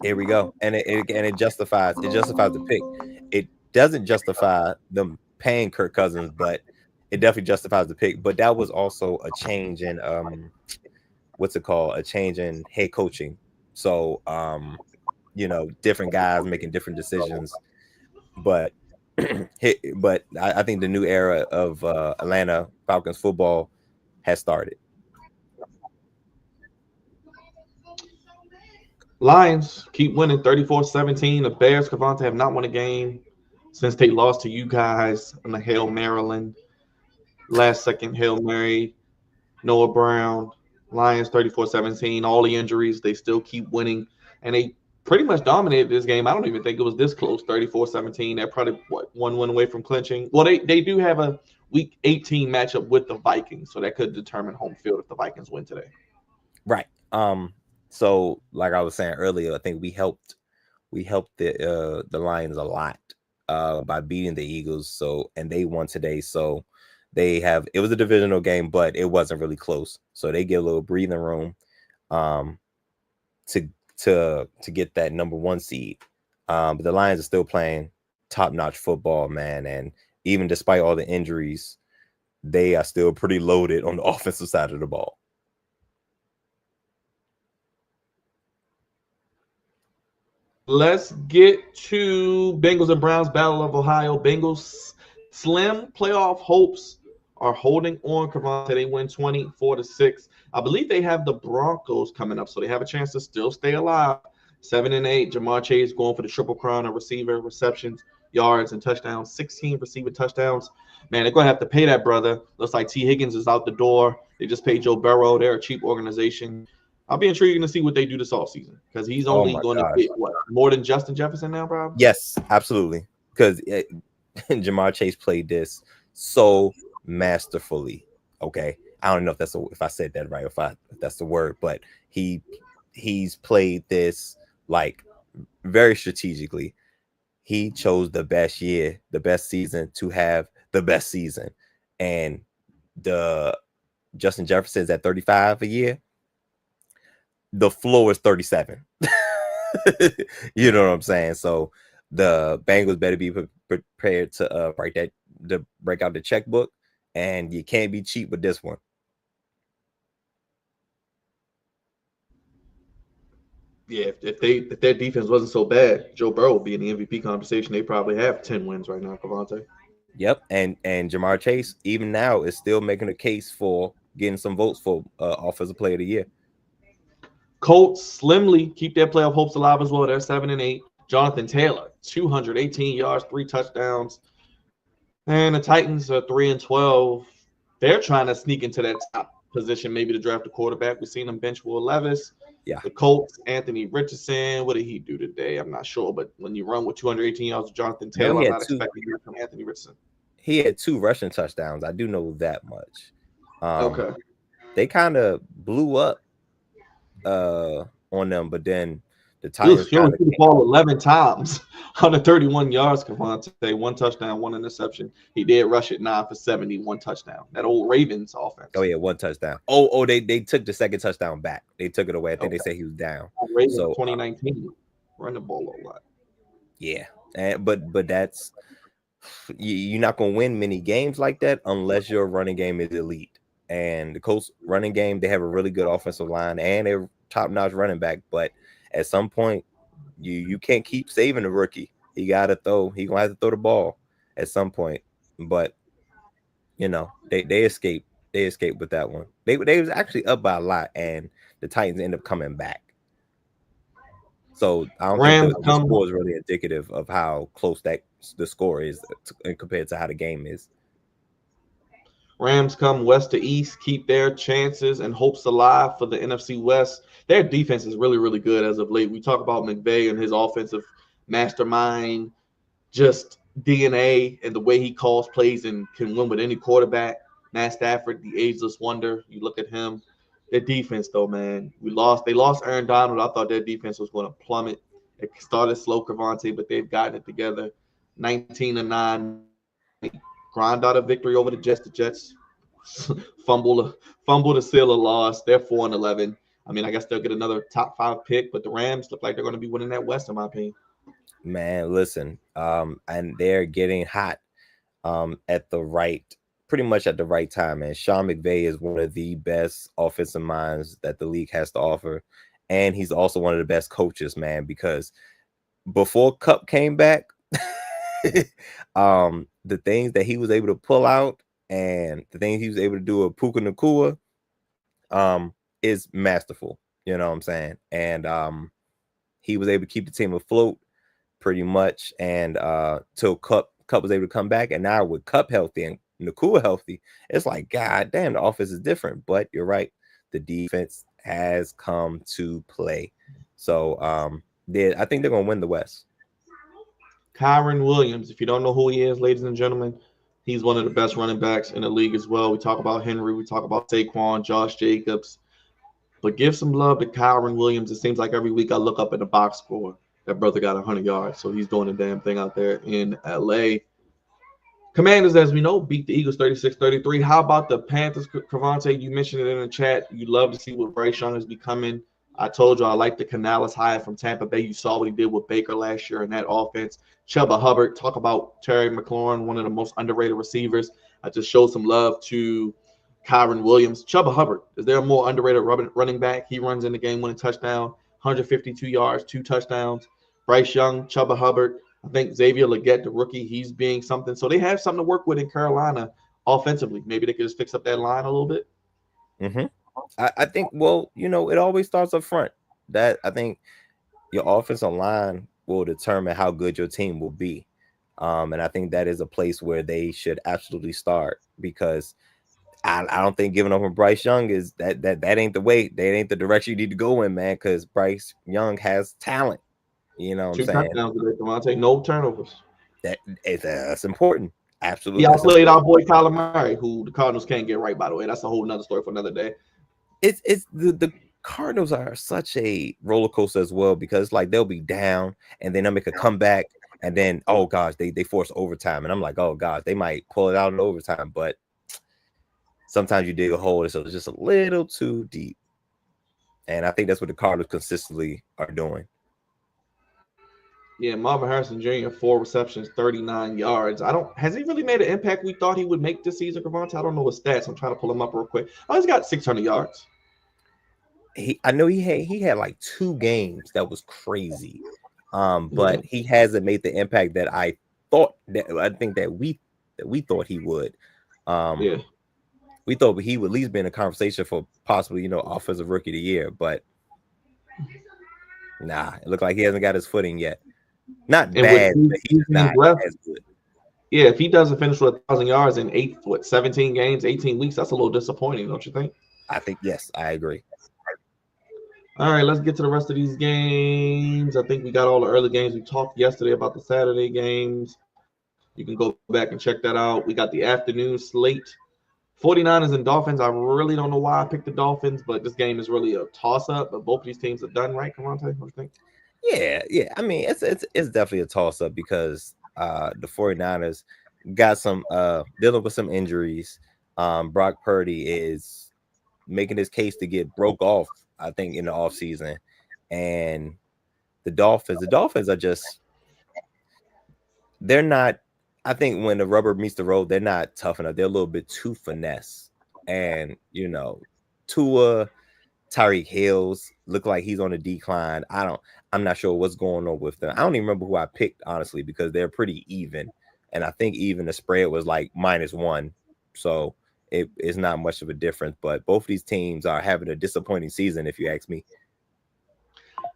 B: Here we go. And it justifies the pick. It doesn't justify them paying Kirk Cousins, but it definitely justifies the pick. But that was also a change in what's it called? A change in head coaching. So different guys making different decisions. But I think the new era of Atlanta Falcons football has started.
A: Lions keep winning 34-17. The Bears, Crevonte, have not won a game since they lost to you guys in the Hail Maryland. Last second Hail Mary. Noah Brown. Lions 34-17. All the injuries, they still keep winning. And they pretty much dominated this game. I don't even think it was this close, 34-17. They're probably, one win away from clinching. Well, they do have a Week 18 matchup with the Vikings, so that could determine home field if the Vikings win today.
B: Right. So like I was saying earlier, I think we helped the Lions a lot by beating the Eagles. So, and they won today. So it was a divisional game, but it wasn't really close. So they get a little breathing room to get that number 1 seed. But the Lions are still playing top-notch football, man. And even despite all the injuries, they are still pretty loaded on the offensive side of the ball.
A: Let's get to Bengals and Browns, Battle of Ohio. Bengals slim playoff hopes are holding on. Crevonte, they win 24-6. I believe they have the Broncos coming up, so they have a chance to still stay alive. 7-8. Jamar Chase going for the triple crown of receiver, receptions, yards, and touchdowns. 16 receiver touchdowns. Man, they're going to have to pay that brother. Looks like T. Higgins is out the door. They just paid Joe Burrow. They're a cheap organization. I'll be intrigued to see what they do this offseason because he's only going to get more than Justin Jefferson now, probably?
B: Yes, absolutely. Because Jamar Chase played this so masterfully. Okay, I don't know if I said that right, if that's the word, but he's played this like very strategically. He chose the best season to have the best season, and the Justin Jefferson's at 35 a year. The floor is 37. You know what I'm saying? So the Bengals better be prepared to break out the checkbook, and you can't be cheap with this one.
A: Yeah, if their defense wasn't so bad, Joe Burrow would be in the MVP conversation. They probably have 10 wins right now, Crevonte.
B: Yep, and Jamar Chase even now is still making a case for getting some votes for Offensive Player of the Year.
A: Colts slimly keep their playoff hopes alive as well. They're 7-8. Jonathan Taylor, 218 yards, 3 touchdowns. And the Titans are 3-12. They're trying to sneak into that top position, maybe to draft a quarterback. We've seen them bench Will Levis.
B: Yeah.
A: The Colts, Anthony Richardson. What did he do today? I'm not sure. But when you run with 218 yards with Jonathan Taylor, I'm not expecting to from Anthony Richardson.
B: He had 2 rushing touchdowns. I do know that much.
A: Okay.
B: They kind of blew up on them, but then the Titans
A: threw the ball 11 times, 131 yards. Crevonte, 1 touchdown, 1 interception. He did rush it 9 for 70, 1 touchdown. That old Ravens offense.
B: Oh yeah, 1 touchdown. Oh, they took the second touchdown back. They took it away. I think they said he was down.
A: Ravens 2019, run the ball a lot.
B: Yeah, but that's you're not gonna win many games like that unless your running game is elite. And the Colts running game, they have a really good offensive line and a top-notch running back. But at some point, you can't keep saving the rookie. He gotta throw. He gonna have to throw the ball at some point. But they escaped. They escaped with that one. They was actually up by a lot, and the Titans end up coming back. So I don't think the score is really indicative of how close the score is compared to how the game is.
A: Rams come west to east, keep their chances and hopes alive for the NFC West. Their defense is really, really good as of late. We talk about McVay and his offensive mastermind, just DNA and the way he calls plays and can win with any quarterback. Matt Stafford, the ageless wonder. You look at him. Their defense, though, man. They lost Aaron Donald. I thought their defense was going to plummet. It started slow, Crevonte, but they've gotten it together. 19-9. Grind out a victory over the Jets. The Jets fumble to seal a loss. They're 4-11. I mean, I guess they'll get another top 5 pick, but the Rams look like they're going to be winning that West, in my opinion.
B: Man, listen, and they're getting hot at the right, pretty much at the right time. And Sean McVay is one of the best offensive minds that the league has to offer. And he's also one of the best coaches, man, because before Cup came back, the things that he was able to pull out and the things he was able to do with Puka Nacua is masterful. You know what I'm saying? And he was able to keep the team afloat pretty much, and till Cup was able to come back. And now with Cup healthy and Nacua healthy, it's like, God damn, the offense is different. But you're right, the defense has come to play. So I think they're gonna win the West.
A: Kyron Williams, if you don't know who he is, ladies and gentlemen, he's one of the best running backs in the league as well. We talk about Henry, we talk about Saquon, Josh Jacobs, but give some love to Kyron Williams. It seems like every week I look up at the box score, that brother got 100 yards, so he's doing a damn thing out there in LA. Commanders, as we know, beat the Eagles 36-33. How about the Panthers, Crevonte? You mentioned it in the chat. You love to see what Bryce Young is becoming. I told you I like the Canales hire from Tampa Bay. You saw what he did with Baker last year in that offense. Chuba Hubbard, talk about Terry McLaurin, one of the most underrated receivers. I just showed some love to Kyron Williams. Chuba Hubbard, is there a more underrated running back? He runs in the game-winning touchdown, 152 yards, 2 touchdowns. Bryce Young, Chuba Hubbard. I think Xavier Legette, the rookie, he's being something. So they have something to work with in Carolina offensively. Maybe they could just fix up that line a little bit.
B: Mm-hmm. I think, well, you know, it always starts up front. That I think your offensive line will determine how good your team will be. And I think that is a place where they should absolutely start, because I don't think giving up on Bryce Young is that ain't the way. That ain't the direction you need to go in, man, because Bryce Young has talent. You know what I'm saying?
A: 2 touchdowns today, Crevonte, no turnovers.
B: That's important. Absolutely.
A: He outplayed our boy Kyler Murray, who the Cardinals can't get right, by the way. That's a whole nother story for another day.
B: It's the Cardinals are such a roller coaster as well, because like they'll be down and then they'll make a comeback, and then oh gosh, they force overtime, and I'm like, oh gosh, they might pull it out in overtime, but sometimes you dig a hole, so it's just a little too deep. And I think that's what the Cardinals consistently are doing.
A: Yeah, Marvin Harrison Jr., 4 receptions, 39 yards. Has he really made an impact we thought he would make this season, Crevonte? I don't know his stats. I'm trying to pull him up real quick. Oh, he's got 600 yards.
B: I know he had like 2 games that was crazy. But he hasn't made the impact that I think that we thought he would. We thought he would at least be in a conversation for possibly, offensive rookie of the year, but nah, it looked like he hasn't got his footing yet. Not bad, but he's not as good.
A: Yeah, if he doesn't finish with 1,000 yards in 17 games, 18 weeks, that's a little disappointing, don't you think?
B: I think, yes, I agree.
A: All right, let's get to the rest of these games. I think we got all the early games. We talked yesterday about the Saturday games. You can go back and check that out. We got the afternoon slate. 49ers and Dolphins. I really don't know why I picked the Dolphins, but this game is really a toss-up. But both of these teams are done, right, Crevonte? What do you think?
B: Yeah. I mean, it's definitely a toss-up because the 49ers got some dealing with some injuries. Brock Purdy is making his case to get broke off, I think, in the offseason. And the Dolphins are just, they're not, I think when the rubber meets the road, they're not tough enough. They're a little bit too finesse. And, Tua, Tyreek Hills look like he's on a decline. I'm not sure what's going on with them. I don't even remember who I picked, honestly, because they're pretty even. And I think even the spread was like -1. So it's not much of a difference. But both of these teams are having a disappointing season, if you ask me.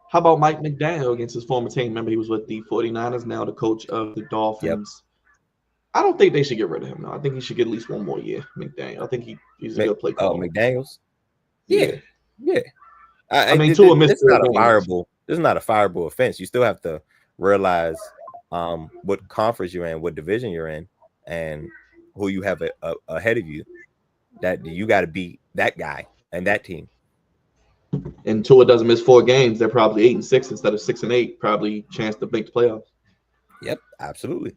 A: How about Mike McDaniel against his former team? Remember, he was with the 49ers, now the coach of the Dolphins. Yep. I don't think they should get rid of him, though. I think he should get at least one more year, McDaniel. I think he's a good play caller.
B: McDaniels? Yeah.
A: I mean,
B: this is not a fireable offense. You still have to realize what conference you're in, what division you're in, and who you have ahead of you. That you got to beat that guy and that team.
A: And Tua doesn't miss 4 games. They're probably 8-6 instead of 6-8. Probably chance to make the playoffs.
B: Yep, absolutely.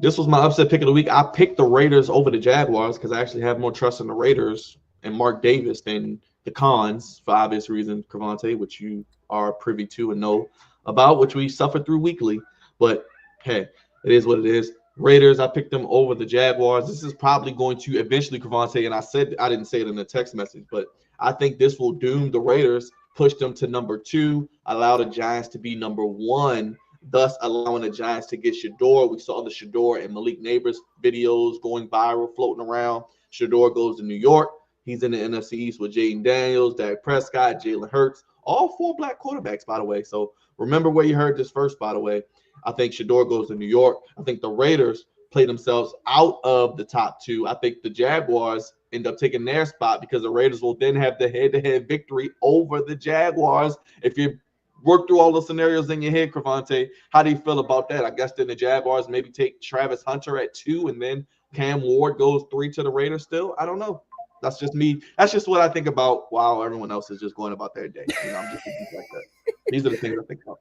A: This was my upset pick of the week. I picked the Raiders over the Jaguars because I actually have more trust in the Raiders and Mark Davis than the Cons for obvious reasons, Crevonte, which you are privy to and know about, which we suffer through weekly. But hey, it is what it is. Raiders, I picked them over the Jaguars. This is probably going to eventually, Crevonte, and I didn't say it in the text message, but I think this will doom the Raiders, push them to number 2, allow the Giants to be number 1, thus allowing the Giants to get Shador. We saw the Shador and Malik Neighbors videos going viral, floating around. Shador goes to New York. He's in the NFC East with Jayden Daniels, Dak Prescott, Jalen Hurts, all 4 black quarterbacks, by the way. So remember where you heard this first, by the way. I think Shador goes to New York. I think the Raiders play themselves out of the top 2. I think the Jaguars end up taking their spot because the Raiders will then have the head-to-head victory over the Jaguars. If you work through all the scenarios in your head, Crevonte, how do you feel about that? I guess then the Jaguars maybe take Travis Hunter at 2, and then Cam Ward goes 3 to the Raiders still. I don't know. That's just me. That's just what I think about while everyone else is just going about their day. I'm just thinking like that. These are the things I think about.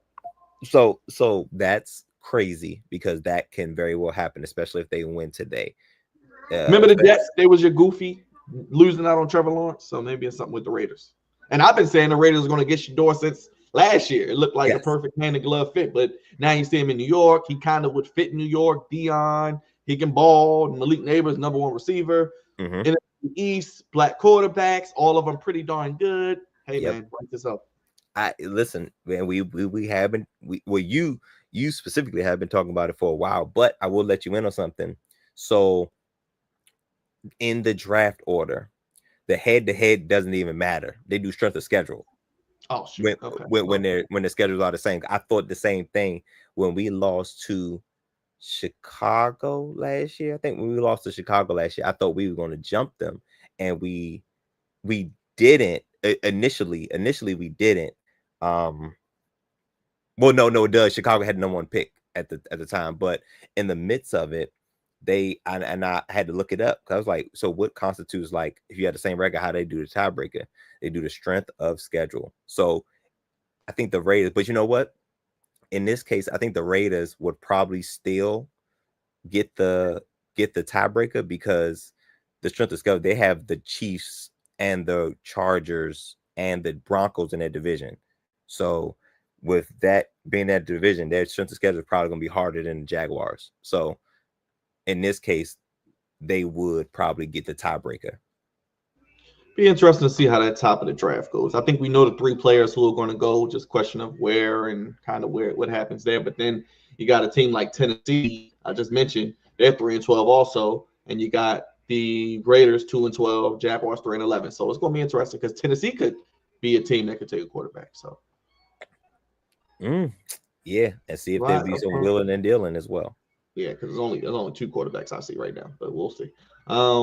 B: So that's crazy because that can very well happen, especially if they win today.
A: Remember the Jets? They was your goofy losing out on Trevor Lawrence. So maybe it's something with the Raiders. And I've been saying the Raiders are going to get Shador since last year. It looked like a perfect hand-in-glove fit, but now you see him in New York. He kind of would fit in New York. Dion, he can ball. Malik Neighbors, number 1 receiver. In the East, black quarterbacks, all of them pretty darn good. Hey, man, write this up.
B: Listen, man, you specifically have been talking about it for a while, but I will let you in on something. So in the draft order, the head-to-head doesn't even matter. They do strength of schedule.
A: Oh, sure.
B: When the schedules are the same. I thought the same thing when we lost to Chicago last year. I think when we lost to Chicago last year, I thought we were going to jump them, and we didn't. Initially we didn't. Well, no, it does. Chicago had no 1 pick at the time, but in the midst of it, I had to look it up because I was like, so what constitutes, like, if you had the same record, how they do the tiebreaker? They do the strength of schedule. So I think the Raiders, but you know what? In this case, I think the Raiders would probably still get the tiebreaker because the strength of schedule, they have the Chiefs and the Chargers and the Broncos in their division. So with that being that division, their strength of schedule is probably going to be harder than the Jaguars. So in this case, they would probably get the tiebreaker.
A: Be interesting to see how that top of the draft goes. I think we know the 3 players who are going to go, just question of where and kind of what happens there. But then you got a team like Tennessee, I just mentioned, they're 3-12 also, and you got the Raiders 2-12, Jaguars 3-11. So it's going to be interesting because Tennessee could be a team that could take a quarterback. So
B: yeah, and see if there'll be some willing and dealing as well.
A: Yeah, because there's only 2 quarterbacks I see right now, but we'll see.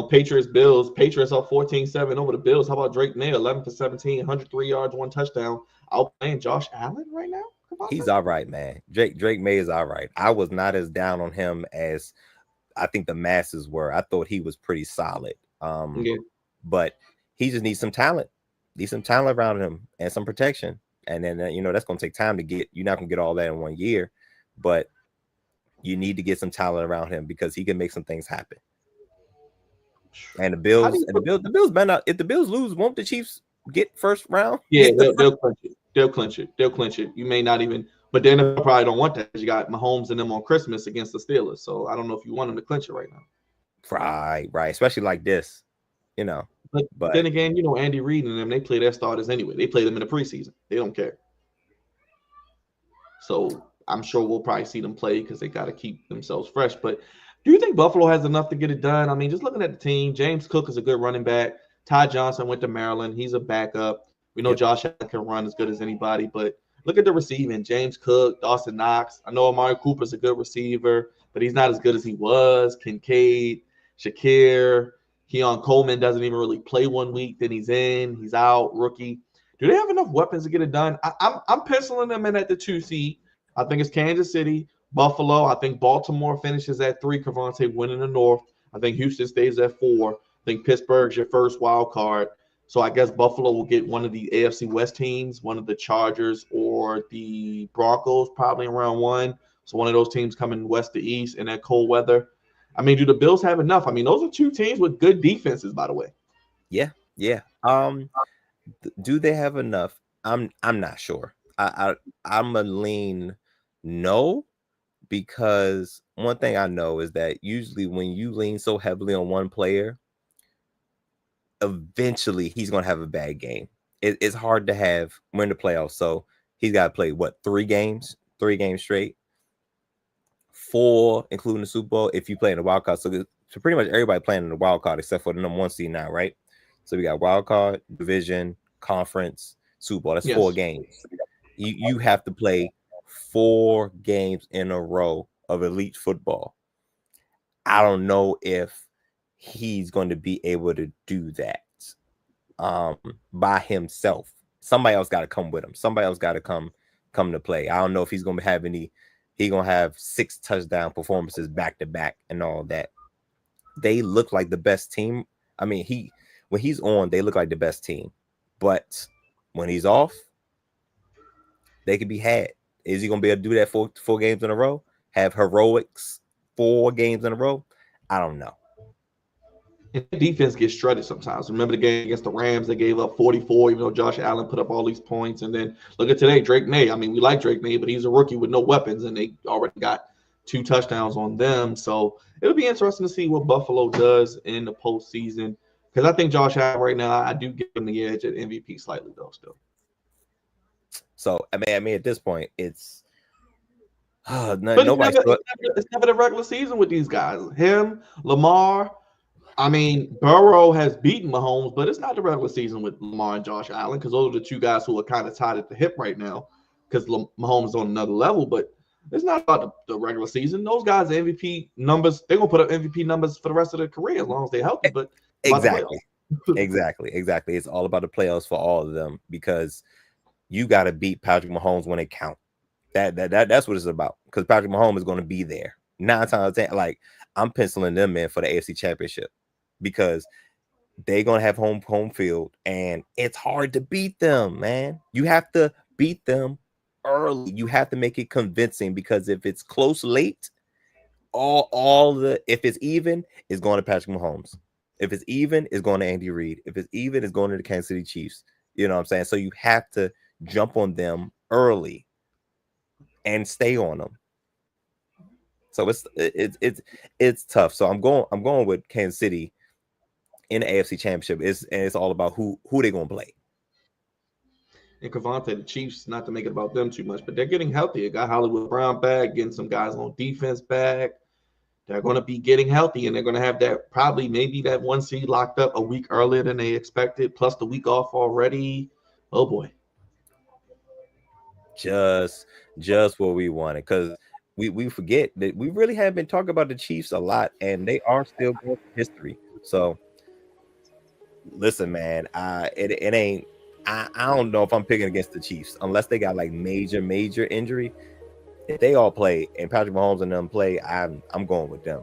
A: Patriots, Bills. Patriots up 14-7 over the Bills. How about Drake May? 11 for 17, 103 yards, 1 touchdown. Outplaying Josh Allen right now?
B: He's all right, man. Drake May is all right. I was not as down on him as I think the masses were. I thought he was pretty solid. But he just needs some talent. Needs some talent around him and some protection. And then, that's going to take time to get. You're not going to get all that in 1 year. But you need to get some talent around him because he can make some things happen. And the Bills better not. If the Bills lose, won't the Chiefs get first round?
A: Yeah, they'll clinch it. They'll clinch it. You may not even, but then they probably don't want that. You got Mahomes and them on Christmas against the Steelers. So I don't know if you want them to clinch it right now.
B: Right. Especially like this,
A: But then again, Andy Reid and them, they play their starters anyway. They play them in the preseason. They don't care. So I'm sure we'll probably see them play because they got to keep themselves fresh. But do you think Buffalo has enough to get it done? I mean, just looking at the team, James Cook is a good running back. Ty Johnson went to Maryland. He's a backup. We know Josh Allen can run as good as anybody, but look at the receiving. James Cook, Dawson Knox. I know Amari Cooper's a good receiver, but he's not as good as he was. Kincaid, Shakir, Keon Coleman doesn't even really play 1 week. Then he's in. He's out, rookie. Do they have enough weapons to get it done? I'm penciling them in at the 2 seed. I think it's Kansas City, Buffalo. I think Baltimore finishes at 3. Crevonte winning the North. I think Houston stays at 4. I think Pittsburgh's your first wild card. So I guess Buffalo will get one of the AFC West teams, one of the Chargers or the Broncos, probably in round 1. So one of those teams coming west to east in that cold weather. I mean, do the Bills have enough? I mean, those are two teams with good defenses, by the way.
B: Yeah. Do they have enough? I'm not sure. I'm a lean no, because one thing I know is that usually when you lean so heavily on one player, eventually he's gonna have a bad game. It's hard to have win the playoffs, so he's got to play what 3 games straight, 4 including the Super Bowl if you play in the wild card. So pretty much everybody playing in the wild card except for the number 1 seed now, right? So we got wild card, division, conference, Super Bowl. That's 4 games. You have to play 4 games in a row of elite football. I don't know if he's going to be able to do that by himself. Somebody else got to come with him. Somebody else got to come to play. I don't know if he's going to have any. He's going to have 6 touchdown performances back to back and all that. They look like the best team. I mean, when he's on, they look like the best team. But when he's off, they could be had. Is he going to be able to do that 4 games in a row? Have heroics 4 games in a row? I don't know.
A: And defense gets shredded sometimes. Remember the game against the Rams? They gave up 44, even though Josh Allen put up all these points. And then look at today, Drake May. I mean, we like Drake May, but he's a rookie with no weapons, and they already got 2 touchdowns on them. So it'll be interesting to see what Buffalo does in the postseason. Because I think Josh Allen right now, I do give him the edge at MVP slightly, though, still.
B: So, I mean, at this point, it's
A: nobody. It's never the regular season with these guys. Him, Lamar. I mean, Burrow has beaten Mahomes, but it's not the regular season with Lamar and Josh Allen because those are the 2 guys who are kind of tied at the hip right now because Mahomes is on another level. But it's not about the regular season. Those guys, MVP numbers, they're going to put up MVP numbers for the rest of their career as long as they're healthy. But
B: exactly. It's all about the playoffs for all of them because you got to beat Patrick Mahomes when it counts. That's what it's about because Patrick Mahomes is going to be there 9 times out of 10. Like, I'm penciling them in for the AFC Championship because they're going to have home field, and it's hard to beat them, man. You have to beat them early. You have to make it convincing because if it's close late, if it's even, it's going to Patrick Mahomes. If it's even, it's going to Andy Reid. If it's even, it's going to the Kansas City Chiefs. You know what I'm saying? So you have to jump on them early and stay on them. So it's tough. So I'm going with Kansas City in the AFC Championship. It's all about who they're going to play.
A: And Crevonte, the Chiefs, not to make it about them too much, but they're getting healthy. They got Hollywood Brown back, getting some guys on defense back. They're going to be getting healthy, and they're going to have maybe that 1 seed locked up a week earlier than they expected, plus the week off already. Oh boy.
B: Just what we wanted, because we forget that we really have been talking about the Chiefs a lot, and they are still going for history. So listen, man, it ain't. I don't know if I'm picking against the Chiefs unless they got like major injury. If they all play and Patrick Mahomes and them play, I'm going with them.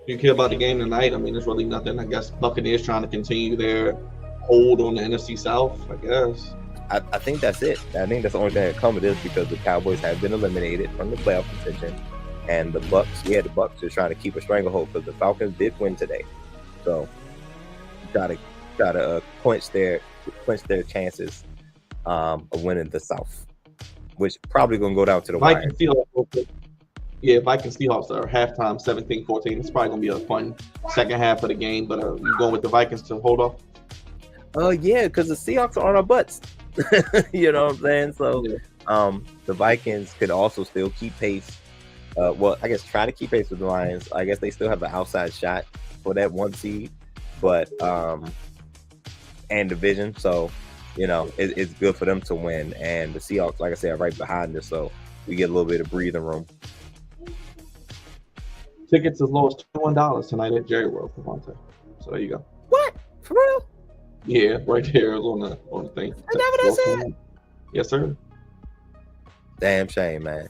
A: You care about the game tonight? I mean, there's really nothing. I guess Buccaneers trying to continue their hold on the NFC South, I guess.
B: I think that's it. I think that's the only thing that comes with this because the Cowboys have been eliminated from the playoff contention, and the Bucs are trying to keep a stranglehold because the Falcons did win today, so try to quench their chances of winning the South, which probably gonna go down to the
A: Vikings Seahawks. Yeah, Vikings Seahawks are halftime 17-14. It's probably gonna be a fun second half of the game, but you going with the Vikings to hold off?
B: Yeah, because the Seahawks are on our butts. You know what I'm saying? So the Vikings could also still keep pace. Well, I guess try to keep pace with the Lions. I guess they still have an outside shot for that 1 seed, but and division. So, you know, it's good for them to win. And the Seahawks, like I said, are right behind us. So we get a little bit of breathing room.
A: Tickets as low as $21 tonight at Jerry World, Crevonte. So there you go.
B: What? For real?
A: Yeah, right there on the thing.
B: Is that what I said?
A: Yes, sir.
B: Damn shame, man.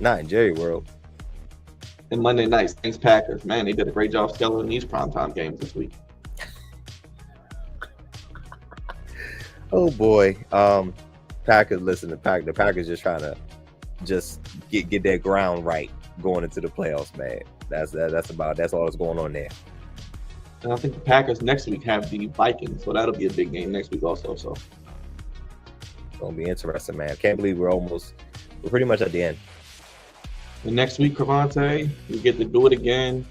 B: Not in Jerry World.
A: And Monday nights, thanks Packers. Man, they did a great job scheduling these primetime games this week.
B: Oh boy. Packers, listen, the Packers just trying to just get that ground right going into the playoffs, man. That's all that's going on there.
A: And I think the Packers next week have the Vikings, so that'll be a big game next week also. So
B: it's gonna be interesting, man. I can't believe we're pretty much at the end.
A: And next week, Crevonte, we get to do it again.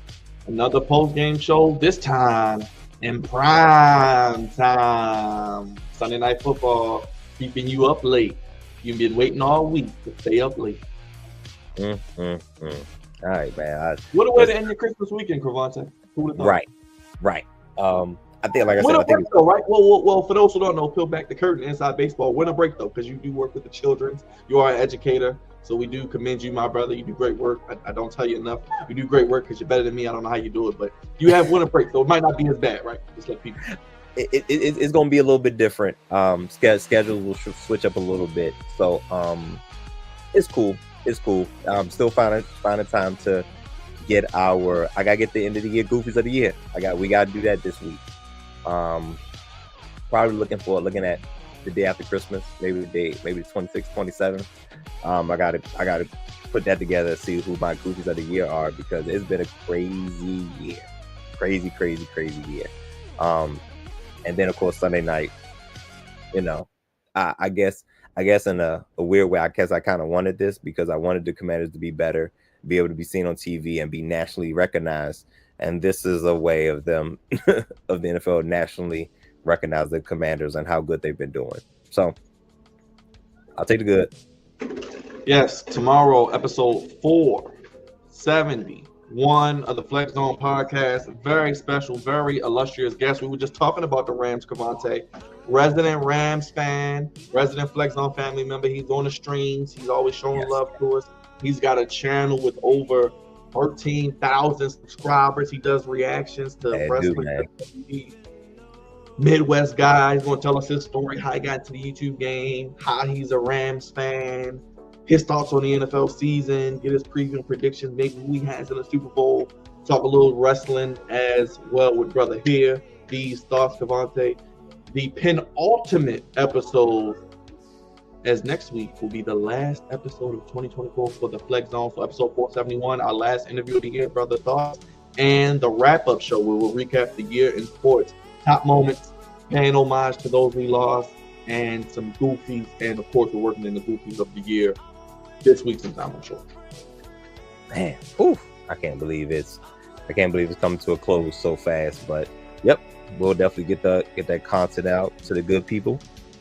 A: Another post-game show, this time in prime time. Sunday Night Football, keeping you up late. You've been waiting all week to stay up late.
B: All right, man.
A: What a way to end your Christmas weekend, Crevonte.
B: Right. I think, like I said,
A: winter break though, right? Well, for those who don't know, peel back the curtain inside baseball. Winter break though, because you do work with the children. You are an educator, so we do commend you, my brother. You do great work. I don't tell you enough. You do great work because you're better than me. I don't know how you do it, but you have winter break, so it might not be as bad, right? Just let people.
B: It's going to be a little bit different. Schedule will switch up a little bit, so it's cool. I'm still finding time to get I gotta get the end of the year goofies of the year. We gotta do that this week. Probably looking at the day after Christmas, maybe the 26th, 27th. I gotta put that together, see who my goofies of the year are, because it's been a crazy year, crazy year. And then of course Sunday night, I guess in a weird way, I guess I kind of wanted this because I wanted the Commanders to be better, be able to be seen on TV and be nationally recognized. And this is a way of them, of the NFL nationally recognize the Commanders and how good they've been doing. So I'll take the good.
A: Yes, tomorrow, episode 471 of the Flex Zone podcast. Very special, very illustrious guest. We were just talking about the Rams, Crevonte. Resident Rams fan, resident Flex Zone family member. He's on the streams. He's always showing love to us. He's got a channel with over 13,000 subscribers. He does reactions to wrestling. Midwest guy. He's going to tell us his story, how he got into the YouTube game, how he's a Rams fan, his thoughts on the NFL season, get his preview and predictions, maybe who he has in the Super Bowl, talk a little wrestling as well with brother here. These thoughts, Crevonte. The penultimate episode, as next week will be the last episode of 2024 for the Flex Zone. So episode 471, our last interview of the year, brother thoughts, and the wrap-up show where we'll recap the year in sports, top moments, paying homage to those we lost, and some goofies. And of course, we're working in the goofies of the year this week sometime, I'm sure.
B: Man, I can't believe it's coming to a close so fast. But yep, we'll definitely get that content out to the good people.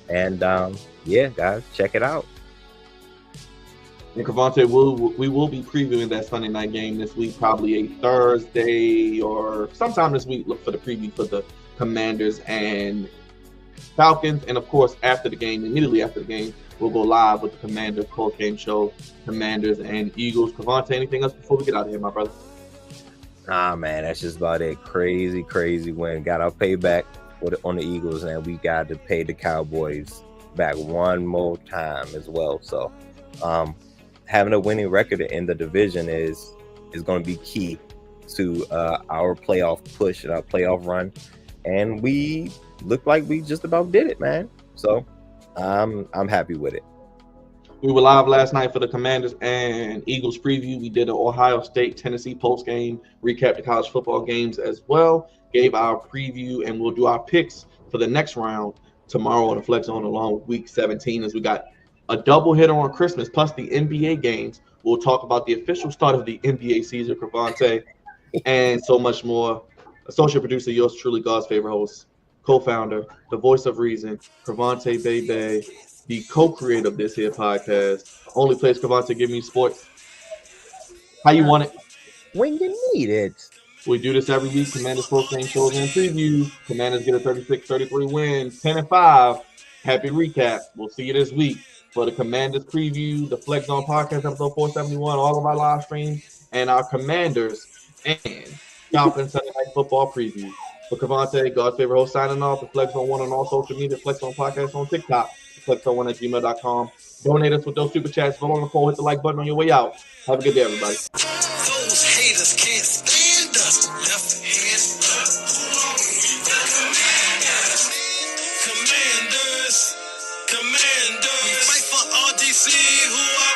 B: And yeah, guys, check it out.
A: And Crevonte, we will be previewing that Sunday night game this week, probably a Thursday or sometime this week. Look for the preview for the Commanders and Falcons. And of course, immediately after the game, we'll go live with the Commanders post-game show, Commanders and Eagles. Crevonte, anything else before we get out of here, my brother?
B: Nah, man, that's just about it. Crazy win. Got our payback on the Eagles, and we got to pay the Cowboys back one more time as well. So having a winning record in the division is going to be key to our playoff push and our playoff run. And we look like we just about did it, man. So I'm happy with it.
A: We were live last night for the Commanders and Eagles preview. We did an Ohio State, Tennessee post game, recap the college football games as well. Gave our preview, and we'll do our picks for the next round tomorrow on the Flex Zone along with Week 17, as we got a double hitter on Christmas plus the NBA games. We'll talk about the official start of the NBA season, Crevonte, and so much more. Associate producer, yours truly, God's favorite host, co-founder, the voice of reason, Crevonte Bebe, the co-creator of this here podcast. Only place Crevonte give me sports. How you want it?
B: When you need it.
A: We do this every week. Commanders post-game shows and previews. Commanders get a 36-33 win, 10-5. Happy recap. We'll see you this week for the Commanders preview, the Flex Zone podcast, episode 471, all of our live streams, and our Commanders and Falcons Sunday Night Football preview. For Crevonte, God's favorite host, signing off. The Flex Zone 1 on all social media, Flex Zone podcast on TikTok, flexzone1@gmail.com. Donate us with those super chats. Vote on the poll. Hit the like button on your way out. Have a good day, everybody.
C: Those haters can't stand us. Left hand up. Commanders. We fight for RDC. Who are